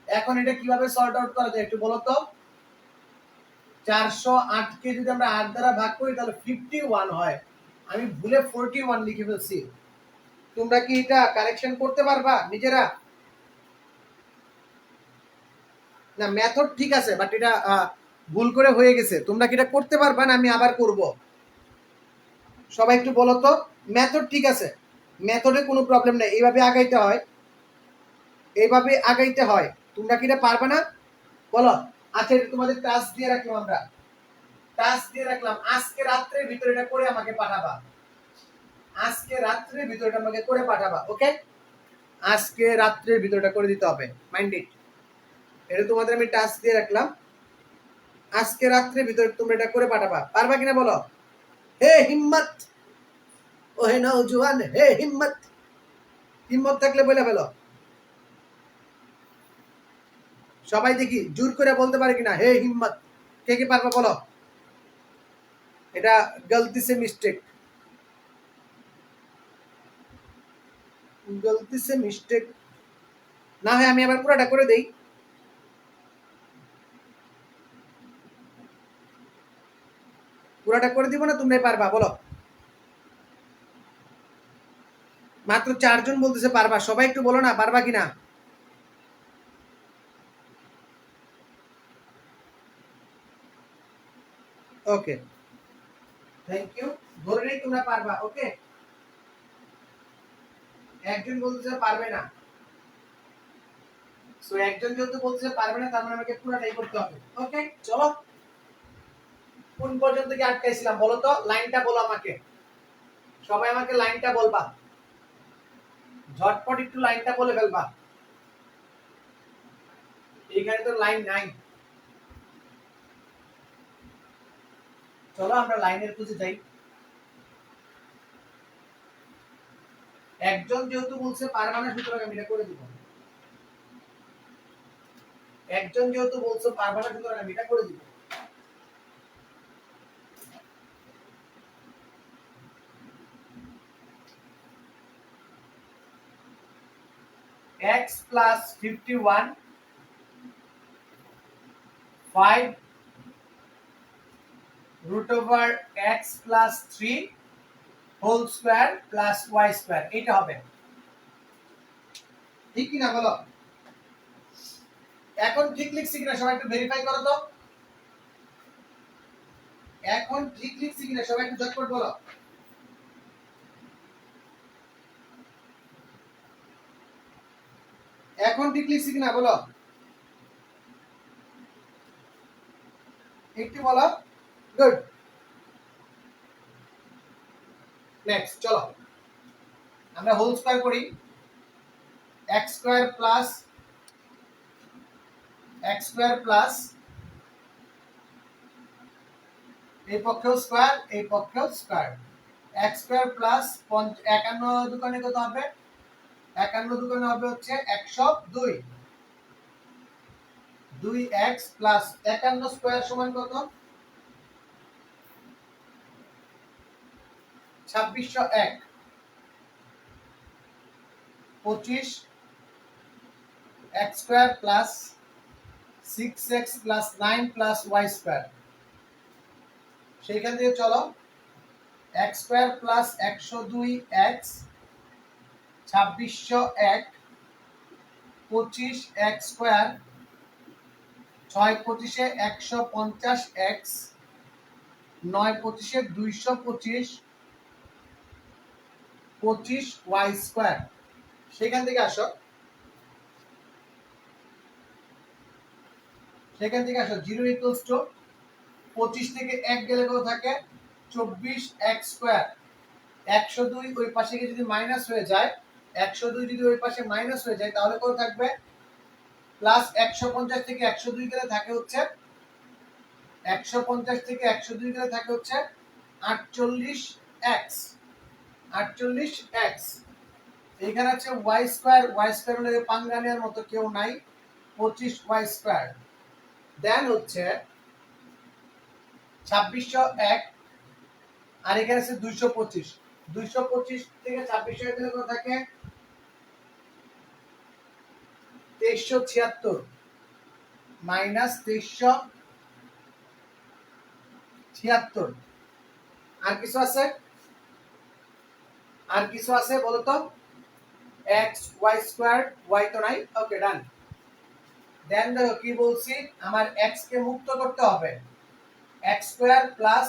এখন এটা কিভাবে সর্ট আউট করা যায় একটু বলো তো? 408 কে যদি আমরা 8 দ্বারা ভাগ করি তাহলে 51 হয়। আমি ভুলে 41 লিখে ফেলছি। তোমরা কি এটা কারেকশন করতে পারবা নিজেরা? না, মেথড ঠিক আছে, বাট এটা ভুল করে হয়ে গেছে। তোমরা কি এটা করতে পারবা না আমি আবার করব? সবাই একটু বলো তো। মেথড ঠিক আছে, মেথডে কোনো প্রবলেম নেই, এইভাবে আগাইতে হয়, এইভাবে আগাইতে হয়। তোমরা কি এটা পারবে না বলো? আচ্ছা, এটা তোমাদের টাস্ক দিয়ে রাখলাম, আমরা টাস্ক দিয়ে রাখলাম, আজকে রাত্রের ভিতরে এটা করে আমাকে পাঠাবা। আজকে রাত্রের ভিতরে এটা আমাকে করে পাঠাবা, ওকে? আজকে রাত্রের ভিতরে এটা করে দিতে হবে, মাইন্ড ইট। এটা তোমাদের আমি টাস্ক দিয়ে রাখলাম, আজকে রাত্রের ভিতরে তোমরা এটা করে পাঠাবা। পারবা কিনা বলো? হে হিম্মত, ও হে নওজোয়ান, হে হিম্মত। হিম্মত থাকলে বলে ফেলো। সবাই দেখি জোর করে বলতে পারে কিনা, হে হিম্মত। কে কে পারবা বলো? এটা গলতি সে মিস্টেক, গলতি সে মিস্টেক। না হয় আমি আবার পুরোটা করে দেই। পুরোটা করে দিব না, তোমরাই পারবা বলো? মাত্র 4 জন বলতেছে পারবা, সবাই একটু বলো না পারবা কিনা। ওকে, থ্যাংক ইউ। ধরে নেই তোমরা পারবা, ওকে? একজন বলতেছে পারবে না, সো একজন যেহেতু বলতেছে পারবে না, তার মানে আমাকে পুরোটাই করতে হবে, ওকে? চলো, কোন পর্যন্ত কি আটকাইছিলাম বলো তো? লাইনটা বলো আমাকে, সবাই আমাকে লাইনটা বলবা, ঝটপট একটু লাইনটা বলে ফেলবা। এখানে তো লাইন নাই। চলো আমরা লাইনের খুঁজে যাই। একজন যেহেতু বলছে পারবে না, সুতরাং আমি এটা করে দিব। একজন যেহেতু বলছে পারবে না, সুতরাং আমি এটা করে দিব। x plus 51 5 root over x plus 3 whole square plus y square, এটা হবে ঠিক কি না বলো? এখন ঠিক লিখছি কিনা সবাই একটু ভেরিফাই করো তো। এখন ঠিক লিখছি কিনা সবাই একটু ঝটপট বলো। এখন ঠিক লিখছি কিনা বলো, একটু বলো। গুড, নেক্সট চলো আমরা হোল স্কয়ার করি। x স্কয়ার প্লাস এই পক্ষেও স্কয়ার, এই পক্ষেও স্কয়ার। x স্কয়ার প্লাস 51 দোকানে কত হবে? 51 দোকানে হবে হচ্ছে 102। 2x প্লাস 51 স্কয়ার সমান কত? 2601। 25 x square plus 6x plus 9 plus y square. সেইখান থেকে চলো x square plus 102x 2601 25x square 6 25 150x 9 25 225 25y square. সেখান থেকে আসো, সেখান থেকে আসো 0 ইকুয়ালস টু 25 থেকে 1 গেলে কত থাকে? 24x square. 102 ওই পাশে গিয়ে যদি মাইনাস হয়ে যায়, 102 যদি ওই পাশে মাইনাস হয়ে যায় তাহলে কত থাকবে? প্লাস 150 থেকে 102 গেলে থাকে হচ্ছে 150 থেকে 102 গেলে থাকে হচ্ছে 48x। 48x এখানে আছে y স্কয়ার, y স্কয়ার হলে পাঙ্গানিয়ার মতো কেউ নাই, 25y স্কয়ার। দেন হচ্ছে 2601, আর এখানে আছে 225। 225 থেকে 2600 গেলে কত থাকে? 2376 মাইনাস 2376। আর কিছু আছে? আর কিছু আছে বলো তো? x y স্কয়ার, y তো নাই। ওকে ডান। দেন দেখো কি বলছি, আমার x কে মুক্ত করতে হবে। x স্কয়ার প্লাস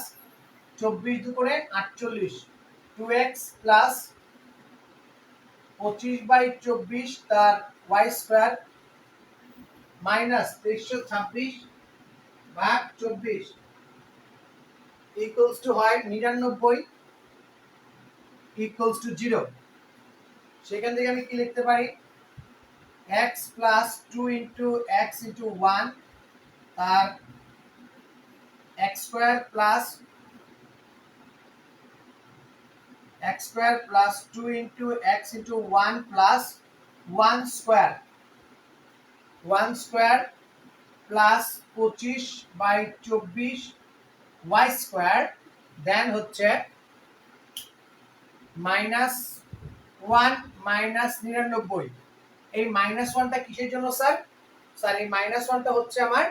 24 দুগুণে 48, 2x প্লাস 25/24 তার y স্কয়ার মাইনাস 2326 ভাগ 24 ইকুয়ালস টু হয় 99 ইকুয়ালস টু 0। সেখান থেকে আমি কি লিখতে পারি? x plus 2 into x into 1 তার x square plus 2 into x into 1 plus 1 square, 1 square plus 25/24 y square. Then হচ্ছে মাইনাস 1 মাইনাস 99। এই মাইনাস 1টা কিসের জন্য স্যার? স্যার এই মাইনাস 1টা হচ্ছে আমার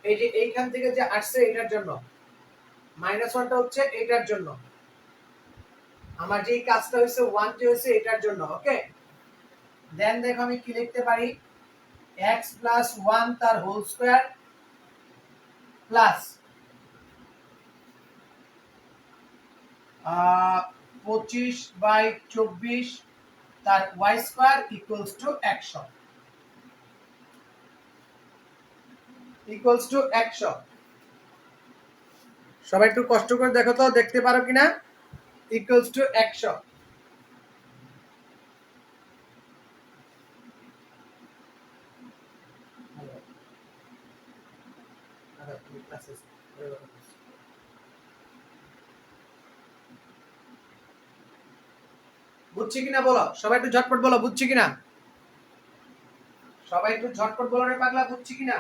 এই যে এইখান থেকে যে আসছে এটার জন্য। মাইনাস 1টা হচ্ছে এটার জন্য। আমার যে কাজটা হইছে 1টা হইছে এটার জন্য। ওকে, দেন দেখো আমি কি লিখতে পারি? x প্লাস 1 তার হোল স্কয়ার প্লাস 25/24 তার y square equals two 100। Equals two 100। সবাই একটু কষ্ট করে দেখো তো, দেখতে পারো কিনা? Equals to 100। বুঝছি কিনা বলো? সবাই একটু ঝটপট বলো, বুঝছি কিনা? সবাই একটু ঝটপট বলো রে পাগলা, বুঝছি কিনা?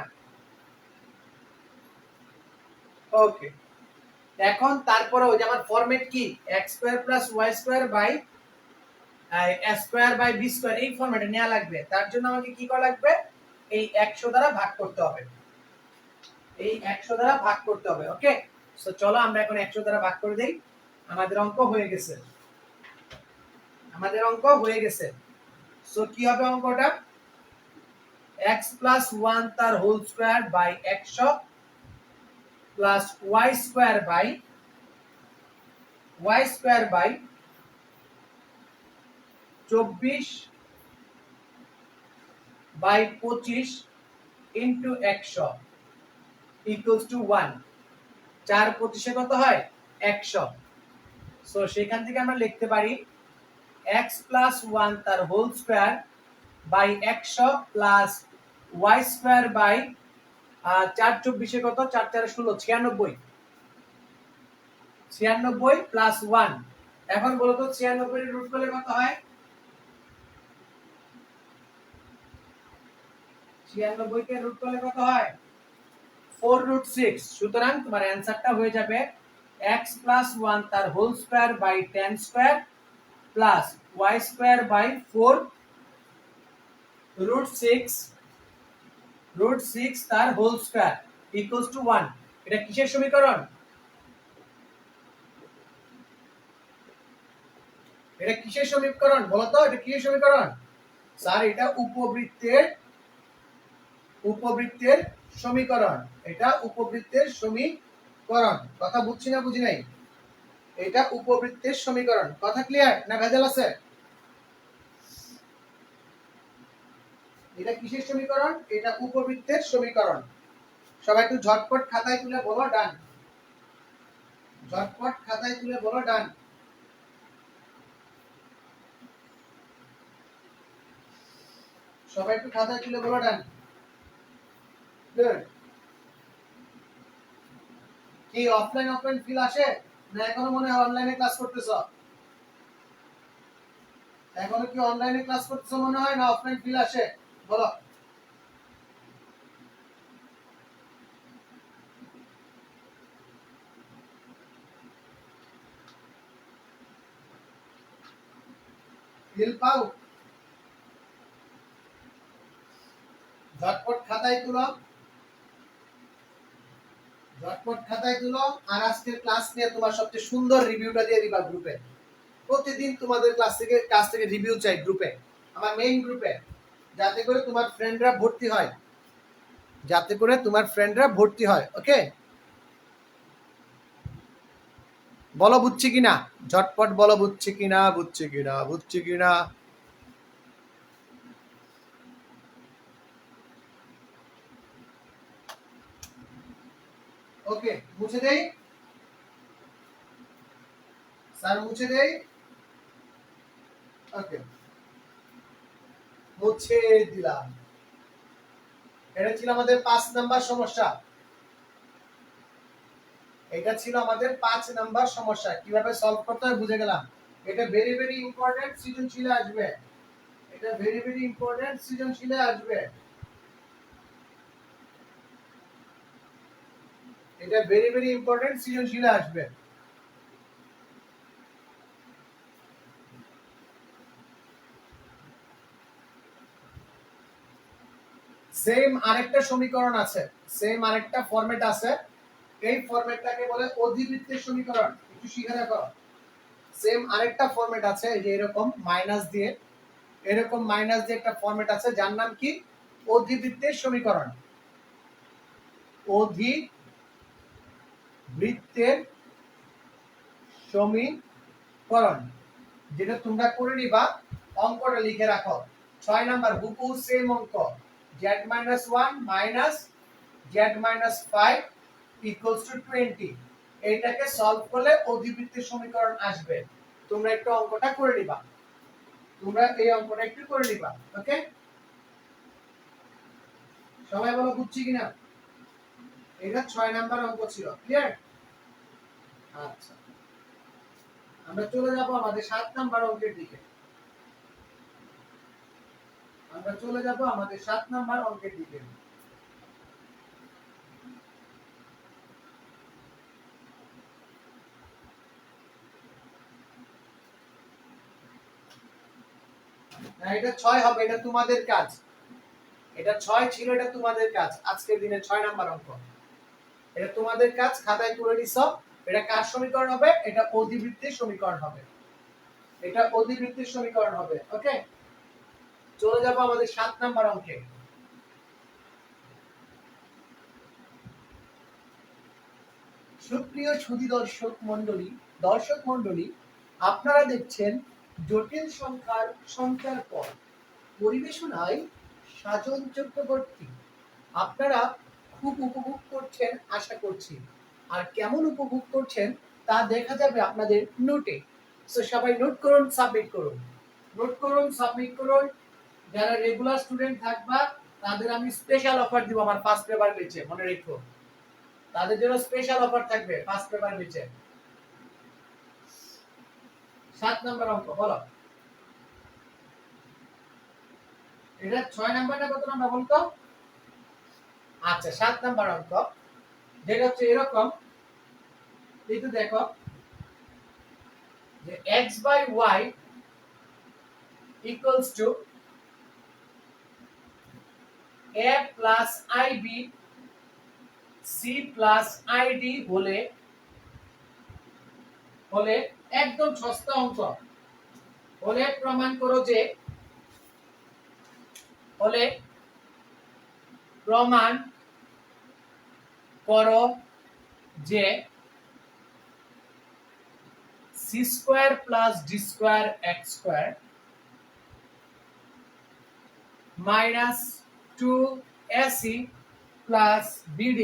ওকে, এখন তারপরে ওই যে আমার ফরম্যাট কি, x square plus y square by a square by b square, এই ফরম্যাটে নেওয়া লাগবে। তার জন্য আমাকে কি করা লাগবে? এই 100 দ্বারা ভাগ করতে হবে। এই 100 দ্বারা ভাগ করতে হবে। ওকে, সো চলো আমরা এখন 100 দ্বারা ভাগ করে দেই। আমাদের অঙ্ক হয়ে গেছে। আমাদের অঙ্ক হয়ে গেছে। সো কি হবে অঙ্কটা? x প্লাস 1 তার whole square by 100 plus y square by 24/25 into 100 equals to 1। 4 25 কত হয়? 100। সো সেখান থেকে আমরা লিখতে পারি x প্লাস 1 তার whole square by 100 plus y square by 4 24 কত? 4 4 16, 96। 96 প্লাস 1। এখন বলো তো 96 এর রুট করলে কত হয়? 96 কে রুট করলে কত হয়? 4√6। সুতরাং তোমার অ্যানসারটা হয়ে যাবে x প্লাস 1 তার whole square by 10 square plus y square by 4√6 তার হোল স্কয়ার ইকুয়ালস টু 1। এটা কিসের সমীকরণ? এটা কিসের সমীকরণ বলো তো? এটা কিসের সমীকরণ? স্যার এটা উপবৃত্তের সমীকরণ। এটা উপবৃত্তের সমীকরণ। কথা বুঝছি না বুঝি নাই? এটা উপবৃত্তের সমীকরণ। কথা ক্লিয়ার না ভেজাল আছে? এটা কিসের সমীকরণ? এটা উপবৃত্তের সমীকরণ। সবাই একটু ঝটপট খাতায় তুলে বলো ডান। ঝটপট খাতায় তুলে বলো ডান। সবাই একটু খাতায় তুলে বলো ডান। গুড। কি অফলাইন অফলাইন ফিল আসে না এখনো মনে হয় অনলাইনে ক্লাস করতেছ? এখনো কি অনলাইনে ক্লাস করতেছ মনে হয় না অফলাইন ফিল আসে? বলো। ফিল পাও? ঝটপট খাতায় তুলো, ঝটপট খাতায় তুলো, আর আজকের ক্লাস নিয়ে তোমার সবচেয়ে সুন্দর রিভিউটা দিয়ে দিবা গ্রুপে। প্রতিদিন তোমাদের কাছ থেকে রিভিউ চাই গ্রুপে, আমার মেইন গ্রুপে, যাতে করে তোমার ফ্রেন্ডরা ভর্তি হয়, যাতে করে তোমার ফ্রেন্ডরা ভর্তি হয়। ওকে, বলো বুঝছি কিনা, ঝটপট বলো বুঝছি কিনা, বুঝছি কিনা, বুঝছি কিনা। ওকে, মুছে দেই স্যার, মুছে দেই। ওকে, মুছে দিলাম। এটা ছিল আমাদের 5 নাম্বার সমস্যা, এটা ছিল আমাদের 5 নাম্বার সমস্যা। কিভাবে সলভ করতে হয় বুঝে গেলাম। এটা ভেরি ভেরি ইম্পর্টেন্ট, সৃজনশীলে আসবে। এটা ভেরি ভেরি ইম্পর্টেন্ট, সৃজনশীলে আসবে। এটা ভেরি ভেরি ইম্পর্টেন্ট, সৃজনশীলে আসবে। সেম আরেকটা সমীকরণ আছে, সেম আরেকটা ফরম্যাট আছে। এই ফরম্যাটটাকে বলে অধিবৃত্তের সমীকরণ। একটু শিখে রাখো। সেম আরেকটা ফরম্যাট আছে, এই যে এরকম মাইনাস দিয়ে, এরকম মাইনাস দিয়ে একটা ফরম্যাট আছে যার নাম কি অধিবৃত্তের সমীকরণ। অধিবৃত্তের সমীকরণ, যেটা তোমরা করে নিবা, অঙ্কটা লিখে রাখো। 6 নাম্বার হুবহু সেম অঙ্ক, z-1 minus z-5 equals to 20। এইটাকে সলভ করলে অধিবৃত্তের সমীকরণ আসবে। তোমরা একটু অঙ্কটা করে নিবা, তোমরা এই অঙ্কটা একটু করে নিবা। ওকে, সবাই বলো বুঝছি কিনা। এটা 6 নাম্বার অঙ্ক ছিল, ক্লিয়ার? আচ্ছা, আমরা চলে যাব আমাদের 7 নাম্বার অঙ্কের দিকে। আমরা চলে যাব আমাদের 7 নাম্বার অঙ্কের দিকে। না, এটা 6 হবে, এটা তোমাদের কাজ। এটা 6 ছিল, এটা তোমাদের কাজ। আজকের দিনে 6 নাম্বার অঙ্ক, এটা তোমাদের কাজ, খাতায় তুলে নিছো। এটা কার সমীকরণ হবে? এটা অধিবৃত্তের সমীকরণ হবে, এটা অধিবৃত্তের সমীকরণ হবে। ওকে, চলে যাব আমাদের 7 নাম্বার অঙ্কে। সুপ্রিয় সুধী দর্শক মণ্ডলী, আপনারা দেখছেন জটিল সংখ্যার পর পরিবেশনায় সাজন চক্রবর্তী। আপনারা খুব উপভোগ করছেন আশা করছি, আর কেমন উপভোগ করছেন তা দেখা যাবে আপনাদের নোটে। সো সবাই নোট করুন, সাবমিট করুন, নোট করুন, সাবমিট করুন। যারা রেগুলার স্টুডেন্ট থাকবা তাদের আমি স্পেশাল অফার দিব আমার ফার্স্ট পেপার বেচে, মনে রেখো। তাদের জন্য স্পেশাল অফার থাকবে ফার্স্ট পেপার বেচে। 7 নাম্বার অঙ্ক বলো। এটা 6 নাম্বারটা কত নাম্বার বলতো? আচ্ছা, 7 নাম্বার অঙ্ক, যেটা হচ্ছে এরকম। একটু দেখো যে x by y equals to a plus ib c plus id হলে একদম সস্তা অঙ্ক হলে প্রমাণ করো যে, হলে প্রমাণ করো যে c square plus d square x square minus 2ac plus bd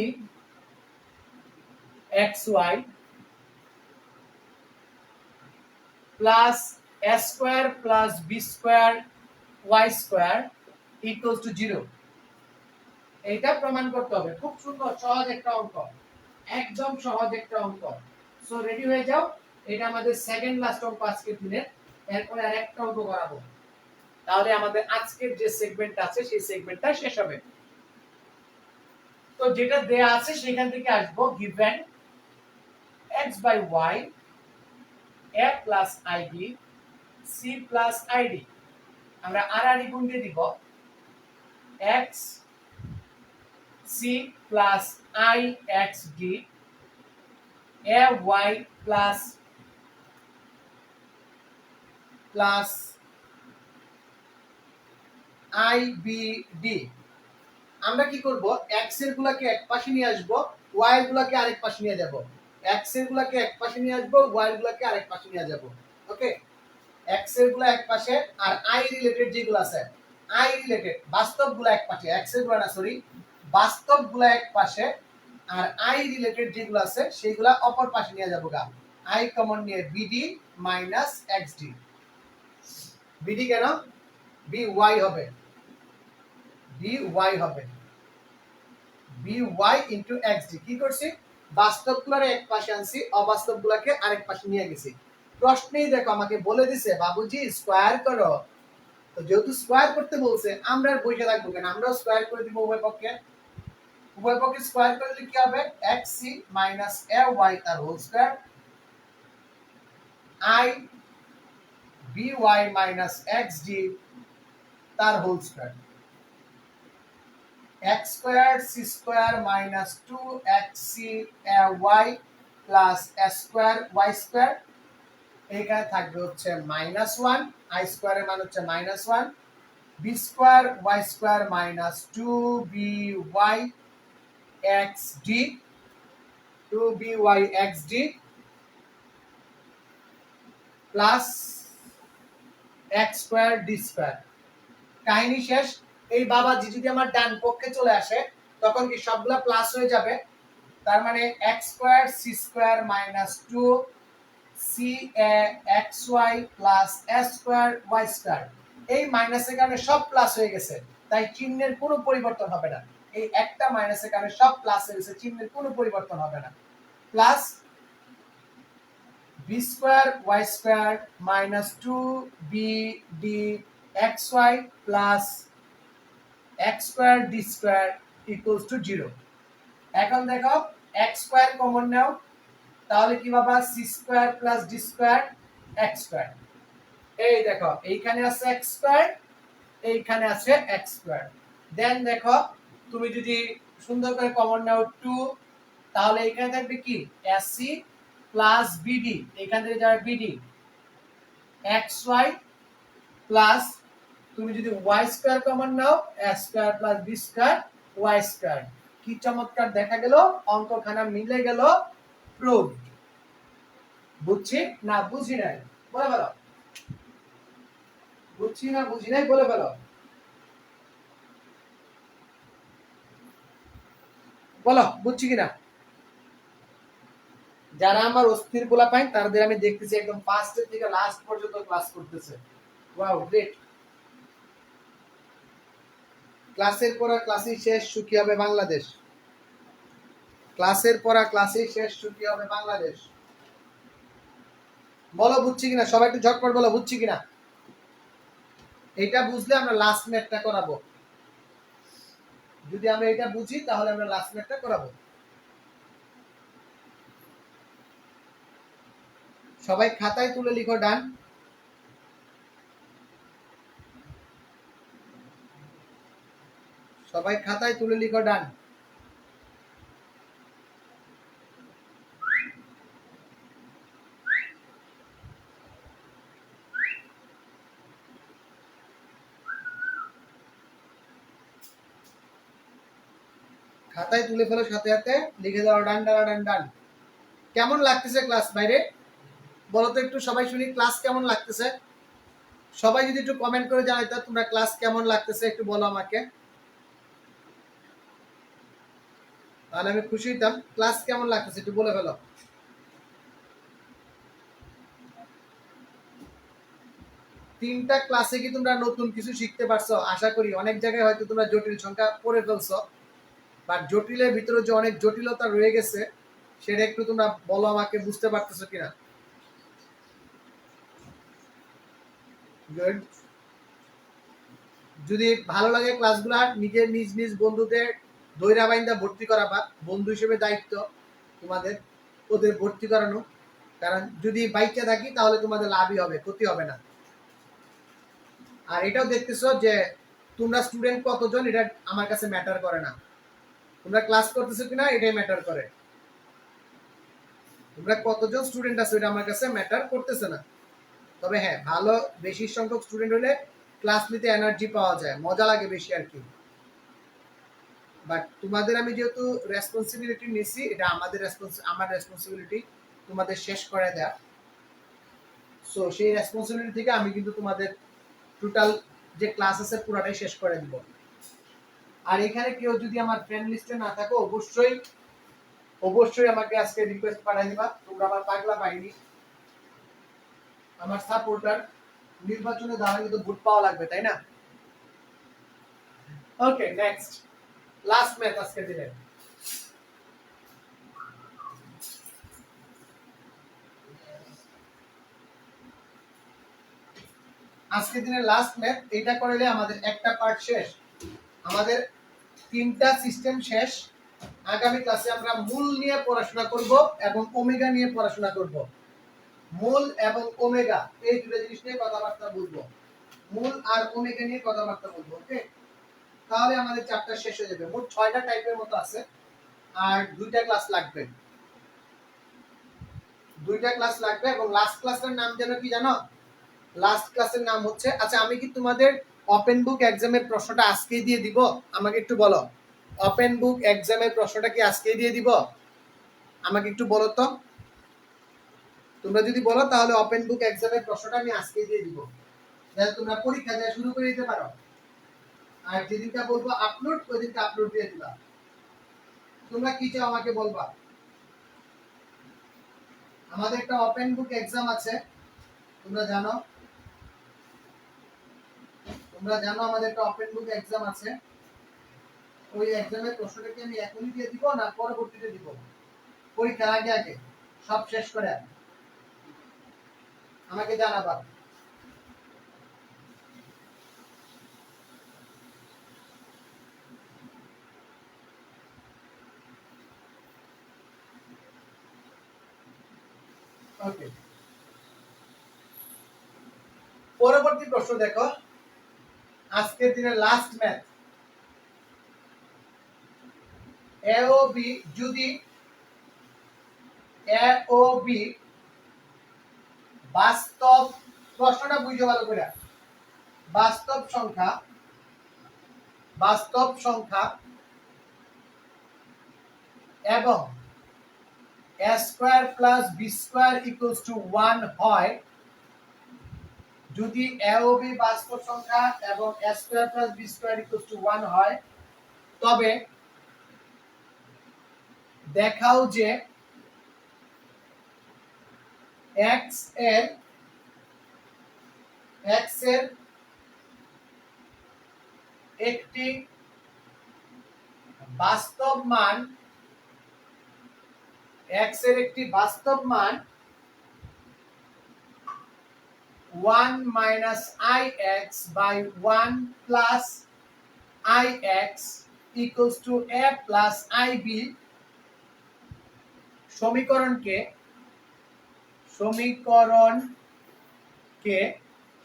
xy plus a square plus b square y square equals to 0। এটা প্রমাণ করতে হবে। খুব সুন্দর সহজ একটা অঙ্ক,
একদম সহজ একটা অঙ্ক। সো রেডি হয়ে যাও, এটা আমাদের সেকেন্ড লাস্ট অঙ্ক আজকের দিনের। এরপরে আরেকটা অঙ্ক করাবো, তাহলে আমাদের আজকের যে সেগমেন্ট আছে সেই সেগমেন্টটা শেষ হবে। তো যেটা দেয়া আছে সেখান থেকে আসবো, given x by y a plus ib c plus id, আমরা আর গুণ দিয়ে দিব x c plus I x d a y plus
i b d। আমরা কি করব, x এর গুলাকে এক পাশে নিয়ে আসব, y এর গুলাকে আরেক পাশে নিয়ে যাব। x এর গুলাকে এক পাশে নিয়ে আসব, y এর গুলাকে আরেক পাশে নিয়ে যাব। ওকে, x এর গুলা এক পাশে আর i রিলেটেড যেগুলো আছে, i রিলেটেড বাস্তব গুলা এক পাশে, x এর গুলা না সরি, বাস্তব গুলা এক পাশে আর i রিলেটেড যেগুলো আছে সেইগুলা অপর পাশে নিয়ে যাব গা। i কমন নিয়ে bd মাইনাস xd। bd কেন, by হবে, by হবে by ইনটু xd। কি করছি, বাস্তবগুলোর এক পাশে আনছি, অবাস্তবগুলোকে আরেক পাশে নিয়ে গেছি। প্রশ্নেই দেখো আমাকে বলে দিছে বাবুজি স্কয়ার করো, তো যেহেতু স্কয়ার করতে বলছে আমরা আর বসে থাকবো কেন, আমরাও স্কয়ার করে দিব উভয় পক্ষে। উভয় পক্ষে স্কয়ার করলে কি হবে, xc মাইনাস ay তার whole square i by minus xd তার whole square, x squared c square minus 2xc y plus s square y square, এখানে থাকবে হচ্ছে -1, i square এর মান হচ্ছে -1, b square y square minus 2by xd 2by xd plus x square d square। কাহিনী শেষ। এই বাবাজি যদি আমার ডান পক্ষে চলে আসে তখন কি সবগুলা প্লাস হয়ে যাবে, তার মানে x square c square minus 2 cxy plus s square y square, এই মাইনাসের কারণে সব প্লাস হয়ে গেছে, তাই চিহ্নের কোনো পরিবর্তন হবে না। এই একটা মাইনাসের কারণে সব প্লাস হয়ে গেছে, চিহ্নের কোনো পরিবর্তন হবে না। Plus b square y square minus 2bd xy plus x square d square equals to 0। এখন দেখো x স্কয়ার কমন নাও, তাহলে কি পাবা c square plus d square x square. এই দেখো এইখানে আছে x স্কয়ার, এইখানে আছে x স্কয়ার। দেন দেখো তুমি যদি সুন্দর করে কমন নাও 2, তাহলে এখানে থাকবে কি sc প্লাস bd, এখান থেকে যাবে bd xy প্লাস তুমি যদি y স্কয়ার কমন নাও s square plus b square y square. কি চমৎকার দেখা গেল, অঙ্কখানা মিলে গেল, প্রুভ। বুঝছি না বুঝি নাই বলে ফেলো, বুঝছি না বুঝি নাই বলে ফেলো, বলো বুঝছি কিনা। যারা আমার অস্থির পোলা পাই তাদের আমি দেখতেছি একদম ফার্স্ট থেকে লাস্ট পর্যন্ত ক্লাস করতেছে। Wow great. ক্লাসের পড়া ক্লাসই শেষ, সুখী হবে বাংলাদেশ। ক্লাসের পড়া ক্লাসই শেষ, সুখী হবে বাংলাদেশ। বলো বুঝছি কিনা, সবাই একটু ঝটপট বলো বুঝছি কিনা। এটা বুঝলে আমরা লাস্ট ম্যাথটা করাবো, যদি আমরা এটা বুঝি তাহলে আমরা লাস্ট ম্যাথটা করাবো। সবাই খাতায় তুলে লিখো ডান। সবাই খাতায় তুলে লিখো ডান। খাতায় তুলে ফেলো, সাথে সাথে লিখে দাও ডান ডান ডান ডান। কেমন লাগতেছে ক্লাস বাইরে, বলো তো একটু সবাই শুনি, ক্লাস কেমন লাগতেছে। সবাই যদি একটু কমেন্ট করে জানাইতো তোমরা ক্লাস কেমন লাগতেছে, একটু বলো আমাকে, তাহলে আমি খুশি হইতাম। ক্লাস কেমন লাগতেছে একটু বলে ফেলো। তিনটা ক্লাসে কি তোমরা নতুন কিছু শিখতে পারছো? আশা করি অনেক জায়গায় হয়তো তোমরা জটিল সংখ্যা পড়ে ফেলছো, বাট জটিলের ভিতরে যে অনেক জটিলতা রয়ে গেছে সেটা একটু তোমরা বলো আমাকে, বুঝতে পারতেছো কিনা? গুড। যদি ভালো লাগে ক্লাসগুলা নিজের নিজ নিজ বন্ধুদের দৈরা বাইন্দা ভর্তি করাবা, বন্ধু হিসেবে দায়িত্ব তোমাদের ওদের ভর্তি করানো। কারণ যদি বাইকে থাকি তাহলে তোমাদের লাভই হবে, ক্ষতি হবে না। আর এটাও দেখতেছো যে তোমরা স্টুডেন্ট কতজন এটা আমার কাছে ম্যাটার করে না, তোমরা ক্লাস করতেছো কিনা এটাই ম্যাটার করে। তোমরা কতজন স্টুডেন্ট আছো এটা আমার কাছে ম্যাটার করতেছে না। তবে হ্যাঁ, ভালো বেশি সংখ্যক স্টুডেন্ট হলে ক্লাস নিতে এনার্জি পাওয়া যায়, মজা লাগে বেশি আর কি। বাট তোমাদের আমি যেহেতু রেসপন্সিবিলিটি নিছি, এটা আমার রেসপন্সিবিলিটি তোমাদের শেষ করে দেয়া। সো সেই রেসপন্সিবিলিটি থেকে আমি কিন্তু তোমাদের টোটাল যে ক্লাস আছে পুরোটাই শেষ করে দিব। আর এখানে কেউ যদি আমার ফ্রেন্ড লিস্টে না থাকো অবশ্যই অবশ্যই আমাকে আজকে রিকোয়েস্ট পাঠিয়ে দিবা। তোমরা আমার পাগলা বাহিনী, আমার সাপোর্টার, নির্বাচনে দাঁড়ালে তো ভোট পাওয়া লাগবে, তাই না? ওকে, নেক্সট লাস্ট ম্যাথ আজকে দিলেন। আজকে দিনের লাস্ট ম্যাথ, এটা করলে আমাদের একটা পার্ট শেষ, আমাদের তিনটা সিস্টেম শেষ। আগামী ক্লাসে আমরা মূল নিয়ে পড়াশোনা করব এবং ওমেগা নিয়ে পড়াশোনা করব। মূল এবং ওমেগা এই দুটো জিনিস নিয়ে কথাবার্তা বলবো, মূল আর ওমেগা নিয়ে কথাবার্তা বলবো। ওকে, তাহলে আমাদের চ্যাপ্টার শেষ হয়ে যাবে। মোট 6টা টাইপের মতো আছে আর 2টা ক্লাস লাগবে, 2টা ক্লাস লাগবে। এবং লাস্ট ক্লাসের নাম যেন কি জানো? লাস্ট ক্লাসের নাম হচ্ছে, আচ্ছা আমি কি তোমাদের ওপেন বুক এক্সামের প্রশ্নটা আজকেই দিয়ে দিব? আমাকে একটু বলো, ওপেন বুক এক্সামের প্রশ্নটা কি আজকেই দিয়ে দিব? আমাকে একটু বলো তো। তোমরা যদি বলো তাহলে ওপেন বুক এক্সামের প্রশ্নটা আমি আজকেই দিয়ে দিব, যাতে তোমরা পরীক্ষা দেওয়া শুরু করে দিতে পারো। আর যেদিনটা বলবো আপলোড, ওই দিনটা আপলোড দিয়ে দিবা। তোমরা কি চাও আমাকে বলবা। আমাদের একটা ওপেন বুক এক্সাম আছে, তোমরা জানো আমাদের একটা ওপেন বুক এক্সাম আছে। ওই এক্সামের প্রশ্নটা কি আমি এখনই দিয়ে দিব না পরবর্তীতে দিব? পরীক্ষার আগে আগে সব শেষ করে আমাকে জানাবা। ওকে, পরবর্তী প্রশ্ন দেখো, আজকের দিনের লাস্ট ম্যাথ। এ ও বি, যদি এ ও বি বাস্তব, প্রশ্নটা বুঝতে ভালো করে, বাস্তব সংখ্যা এবং a square plus b square equals to 1 হয়, যদি a ও b বাস্তব সংখ্যা এবং a square plus b square equals to 1 হয়, তবে দেখাও যে x এর একটি বাস্তব মান, x এর একটি বাস্তব মান 1 minus ix by 1 plus ix equals to a plus ib সমীকরণকে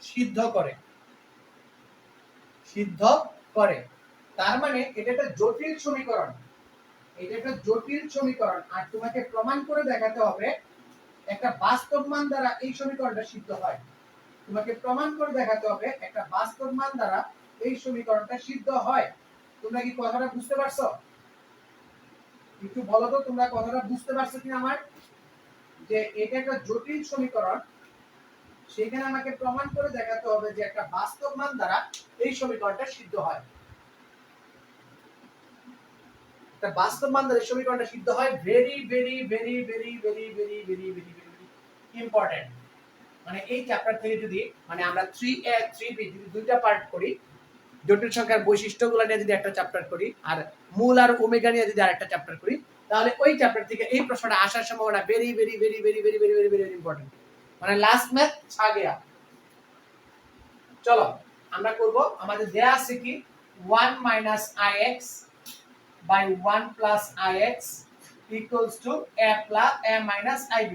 সিদ্ধ করে। তার মানে এটা একটা জটিল সমীকরণ, আর তোমাকে প্রমাণ করে দেখাতে হবে একটা বাস্তব মান দ্বারা এই সমীকরণটা সিদ্ধ হয়। তোমাকে প্রমাণ করে দেখাতে হবে একটা বাস্তব মান দ্বারা এই সমীকরণটা সিদ্ধ হয়। তোমরা কি কথাটা বুঝতে পারছো? একটু বলো তো তোমরা কথাটা বুঝতে পারছো কিনা আমার, যে এটা একটা জটিল সমীকরণ, সেখানে আমাকে প্রমাণ করে দেখাতে হবে যে একটা বাস্তব মান দ্বারা এই সমীকরণটা সিদ্ধ হয়। একটা বাস্তব মান দ্বারা এই সমীকরণটা সিদ্ধ হয়। Very very very very very very very very very important. মানে এই চ্যাপ্টার থেকে যদি মানে আমরা 3a 3b যদি দুইটা পার্ট করি, জটিল সংখ্যার বৈশিষ্ট্যগুলো নিয়ে যদি একটা চ্যাপ্টার করি, আর মূল আর ওমেগা নিয়ে যদি আরেকটা চ্যাপ্টার করি,
তাহলে ওই চ্যাপ্টার থেকে এই প্রশ্নটা আসার সম্ভাবনা very very very very very very very very important. মানে লাস্ট ম্যাথ ছা গয়া। চলো আমরা করব, আমাদের দেয়া আছে কি 1 minus ix by 1 plus ix equals to a plus a minus ib।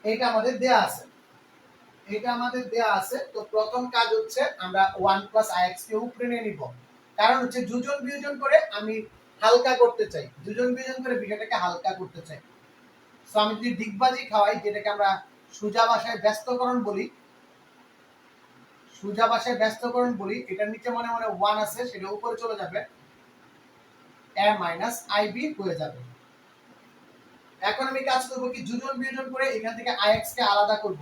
এটা আমাদের দেয়া আছে, এটা আমাদের দেয়া আছে। তো প্রথম কাজ হচ্ছে আমরা 1 plus ix কে উপরে নিয়ে নিব, কারণ হচ্ছে যোজন বিয়োজন করে আমি হালকা করতে চাই, যোজন বিয়োজন করে বিষয়টাকে হালকা করতে চাই। সো আমি যদি দিগবাজি খাওয়াই, যেটাকে আমরা সোজা ভাষায় ব্যস্তকরণ বলি, সোজা ভাষায় ব্যস্তকরণ বলি, এটার নিচে মনে মনে 1 আছে, সেটা উপরে চলে যাবে, a minus ib হয়ে যাবে। এখন আমি কাজ করব কি, যোজন বিয়োজন করে এখান থেকে ix কে আলাদা করব,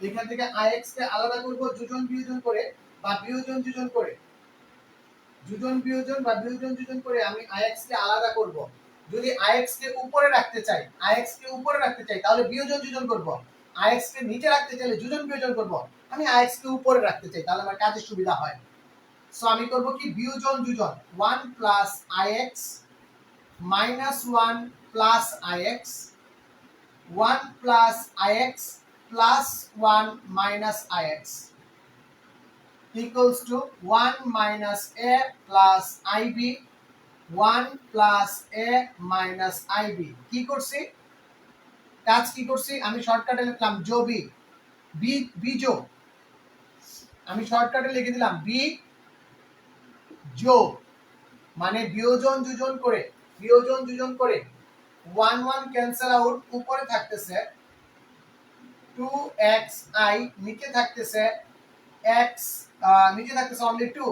এখান থেকে ix কে আলাদা করব যোজন বিয়োজন করে বা বিয়োজন যোজন করে, যোজন বিয়োজন বা বিয়োজন যোজন করে আমি ix কে আলাদা করব। যদি ix কে উপরে রাখতে চাই, ix কে উপরে রাখতে চাই তাহলে বিয়োজন যোজন করব, ix কে নিচে রাখতে চাইলে যোজন বিয়োজন করব। আমি ix কে উপরে রাখতে চাই, তাহলে আমার কাজে সুবিধা হয়। সো আমি করব কি, বিয়োজন যোজন 1 plus ix minus 1 plus ix, 1 plus ix plus 1 minus ix equals to 1 minus a plus ib, 1 plus a minus ib। কি করছি, কাজ কি করছি, আমি শর্টকাটে লিখলাম জবি, বি বিজো, আমি শর্টকাটে লিখে দিলাম বি যোগ, মানে বিয়োজন যোজন করে, বিয়োজন যোজন করে 1 1 ক্যান্সেল আউট, উপরে থাকতেছে 2xi, নিচে থাকতেছে x, নিচে থাকতেছে অনলি 2,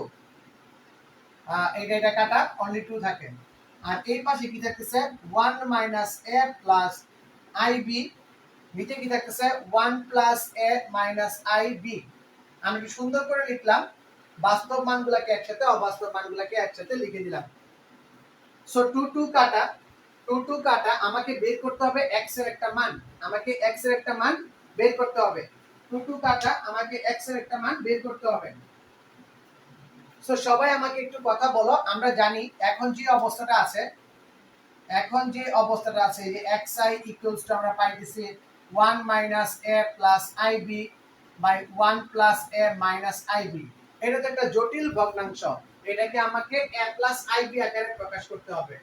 এটা কাটা অনলি 2 থাকে। আর এই পাশে কি থাকতেছে 1 minus a plus ib, নিচে কি থাকতেছে 1 plus a minus ib। আমি কি সুন্দর করে লিখলাম, বাস্তব মানগুলোকে একসাথে, অবাস্তব মানগুলোকে একসাথে লিখে দিলাম। সো 2 2 কাটা, 2 2 কাটা, আমাকে বের করতে হবে x এর একটা মান, আমাকে x এর একটা মান বের করতে হবে। 2 2 কাটা, আমাকে x এর একটা মান বের করতে হবে। সো সবাই আমাকে একটু কথা বলো, আমরা জানি এখন যে অবস্থাটা আছে, এখন যে অবস্থাটা আছে যে xi ইকুয়ালস টু আমরা পাইতেছি 1 minus a plus ib by 1 plus a minus ib। এটা তো একটা জটিল ভগ্নাংশ, এটাকে আমাকে a plus ib আকারে প্রকাশ করতে হবে,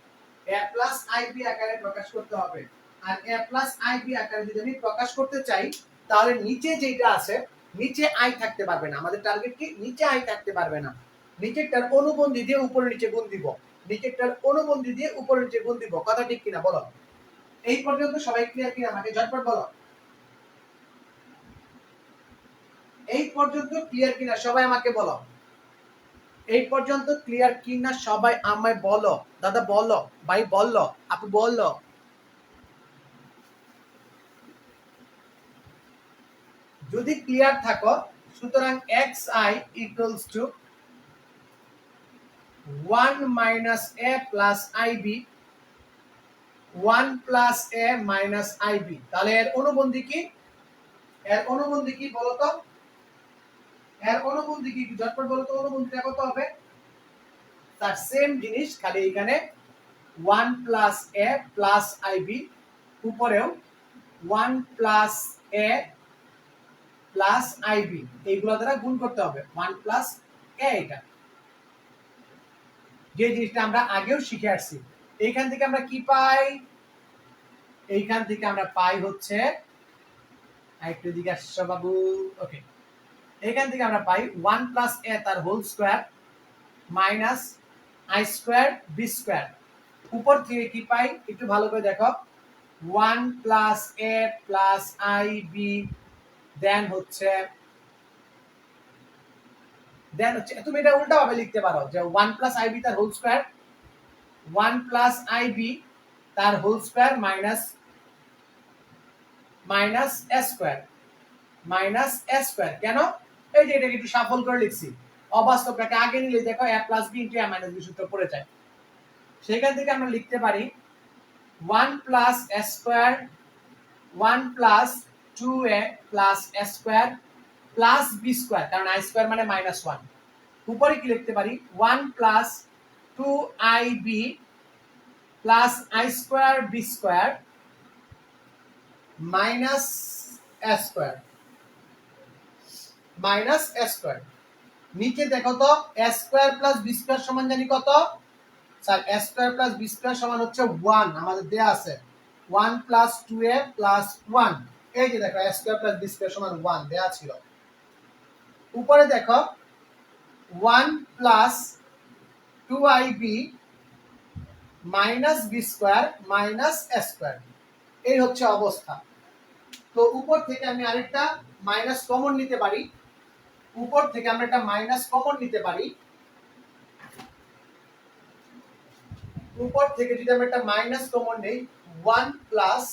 a plus ib আকারে প্রকাশ করতে হবে। আর a plus ib আকারে যদি আমি প্রকাশ করতে চাই, তাহলে নিচে যেটা আছে, নিচে i থাকতে পারবে না, আমাদের টার্গেট কি, নিচে i থাকতে পারবে না, নিচেরটার অনুবন্ধী দিয়ে উপরে নিচে গুণ দিব, নিচেরটার অনুবন্ধী দিয়ে উপরে নিচে গুণ দিব। কথা ঠিক কিনা বলো? এই পর্যন্ত সবাই ক্লিয়ার কিনা আমাকে ঝটপট বলো। এই পর্যন্ত ক্লিয়ার কিনা সবাই আমাকে বলো। এই পর্যন্ত ক্লিয়ার কিনা সবাই আমায় বলো। দাদা বলো, ভাই বললো, আপু বললো। যদি ক্লিয়ার থাকো, সুতরাং xi equals to 1 minus a plus ib, 1 plus a minus ib। তাহলে এর অনুবন্ধী কি, এর অনুবন্ধী কি বলো তো, এর অনুবন্ধী কি ঝটপট বলো তো, অনুবন্ধীটা কত হবে? তার সেম জিনিস, খালি এখানে 1 plus a plus ib, উপরেও 1 plus a plus ib, এইগুলা দ্বারা গুণ করতে হবে, 1 plus a, এটা যে জিনিসটা আমরা আগেও শিখে আসছি। এইখান থেকে আমরা কি পাই, এইখান থেকে আমরা পাই হচ্ছে, একটু দিকে আসছো বাবু, ওকে, এখান থেকে আমরা পাই 1 plus a তার whole square minus i square b square. উপর থেকে কি পাই একটু ভালো করে দেখো, 1 plus a plus ib, দেন হচ্ছে তুমি এটা উল্টা ভাবে লিখতে পারো যে 1 plus ib তার হোল স্কয়ার, 1 plus ib তার whole square minus minus a square, minus a square. কেন? এই যে এটাকে একটু শাফল করে লিখছি, অবাস্তবটাকে আগে নিলে দেখো a plus b into a minus b সূত্র পড়ে যায়। সেখান থেকে আমরা লিখতে পারি 1 plus a square, 1 plus 2a plus a square plus b square, কারণ i স্কয়ার মানে -1। উপরে কি লিখতে পারি 1 plus 2ib
plus I square B square
minus A square minus A square. নিচে দেখো তো A square plus B square সমান জানি কত? Sir A square plus B square সমান হচ্ছে 1, আমাদের দেয়া আছে 1 প্লাস 2a প্লাস 1। এই যে দেখো A square plus B square সমান 1 দেয়া ছিল। উপরে দেখো 1 plus 2ib minus B square minus A square, এই হচ্ছে অবস্থা। তো উপর থেকে আমি আরেকটা মাইনাস কমন নিতে পারি, উপর থেকে আমরা একটা মাইনাস কমন নিতে পারি। উপর থেকে যদি আমরা একটা মাইনাস কমন নেই 1 প্লাস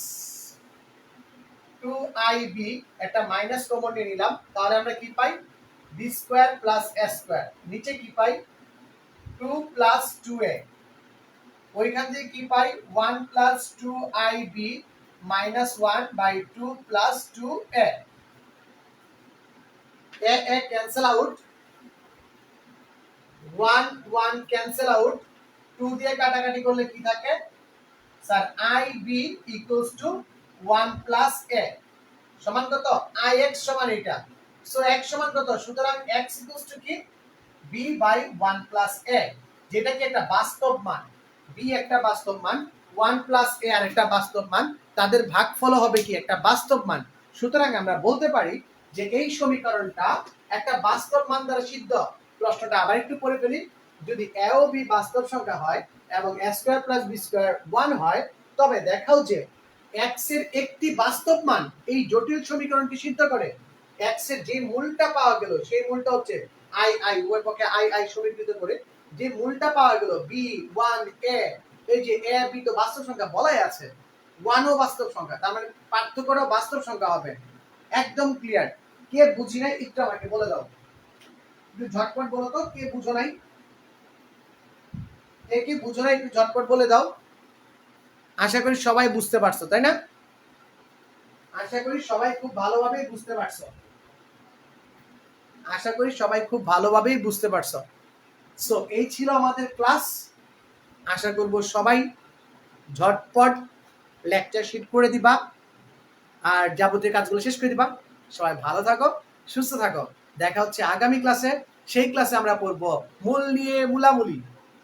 2ib একটা মাইনাস কমন নিয়ে নিলাম, তাহলে আমরা কি পাই? B square plus A square. নিচে কি পাই? 2 প্লাস 2a। ওইখান থেকে কি পাই? 1 plus 2ib minus 1 by 2 plus 2a। a cancel out, 1 1 cancel out, 2 দিয়ে কাটাকাটি করলে কি থাকে? Sir ib equals to 1 plus a সমান কত? ix সমান এটা। সো x সমান কত? সুতরাং x equals to কি? b by 1 plus a, যেটা কি একটা বাস্তব মান। b একটা বাস্তব মান, 1 plus a আর একটা বাস্তব মান, তাদের ভাগফল হবে কি? একটা বাস্তব মান। সুতরাং আমরা বলতে পারি যে এই সমীকরণটা একটা বাস্তব মান দ্বারা সিদ্ধ। প্রশ্নটা আবার একটু পড়ে ফেলি। যদি a ও b বাস্তব সংখ্যা হয় এবং a square plus b square 1 হয়, তবে দেখাও যে x এর একটি বাস্তব মান এই জটিল সমীকরণটি সিদ্ধ করে। x এর যে মূলটা পাওয়া গেল সেই মূলটা হচ্ছে i উভয় পক্ষে i সমীকৃত করে যে মূলটা পাওয়া গেল b 1 a, এই যে a b তো বাস্তব সংখ্যা বলাই আছে, 1 ও বাস্তব সংখ্যা, তার মানে পার্থক্যটা বাস্তব সংখ্যা হবে। একদম ক্লিয়ার। কে বুঝি নাই একটু আমাকে বলে দাও, একটু ঝটপট বলো তো কে বুঝো নাই, কে কি বুঝো নাই একটু ঝটপট বলে দাও। আশা করি সবাই বুঝতে পারছো, তাই না? আশা করি সবাই খুব ভালোভাবেই বুঝতে পারছো, আশা করি সবাই খুব ভালোভাবেই বুঝতে পারছো। সো এই ছিল আমাদের ক্লাস। আশা করব সবাই ঝটপট লেকচার শিট করে দিবা আর যাবতীয় কাজগুলো শেষ করে দিবা। সবাই ভালো থাকো, সুস্থ থাকো। দেখা হচ্ছে আগামী ক্লাসে। সেই ক্লাসে আমরা পড়ব মূল নিয়ে মূলামূলি,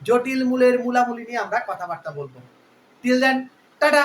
জটিল মূলের মূলামূলি নিয়ে আমরা কথাবার্তা বলবো। Till then, tata.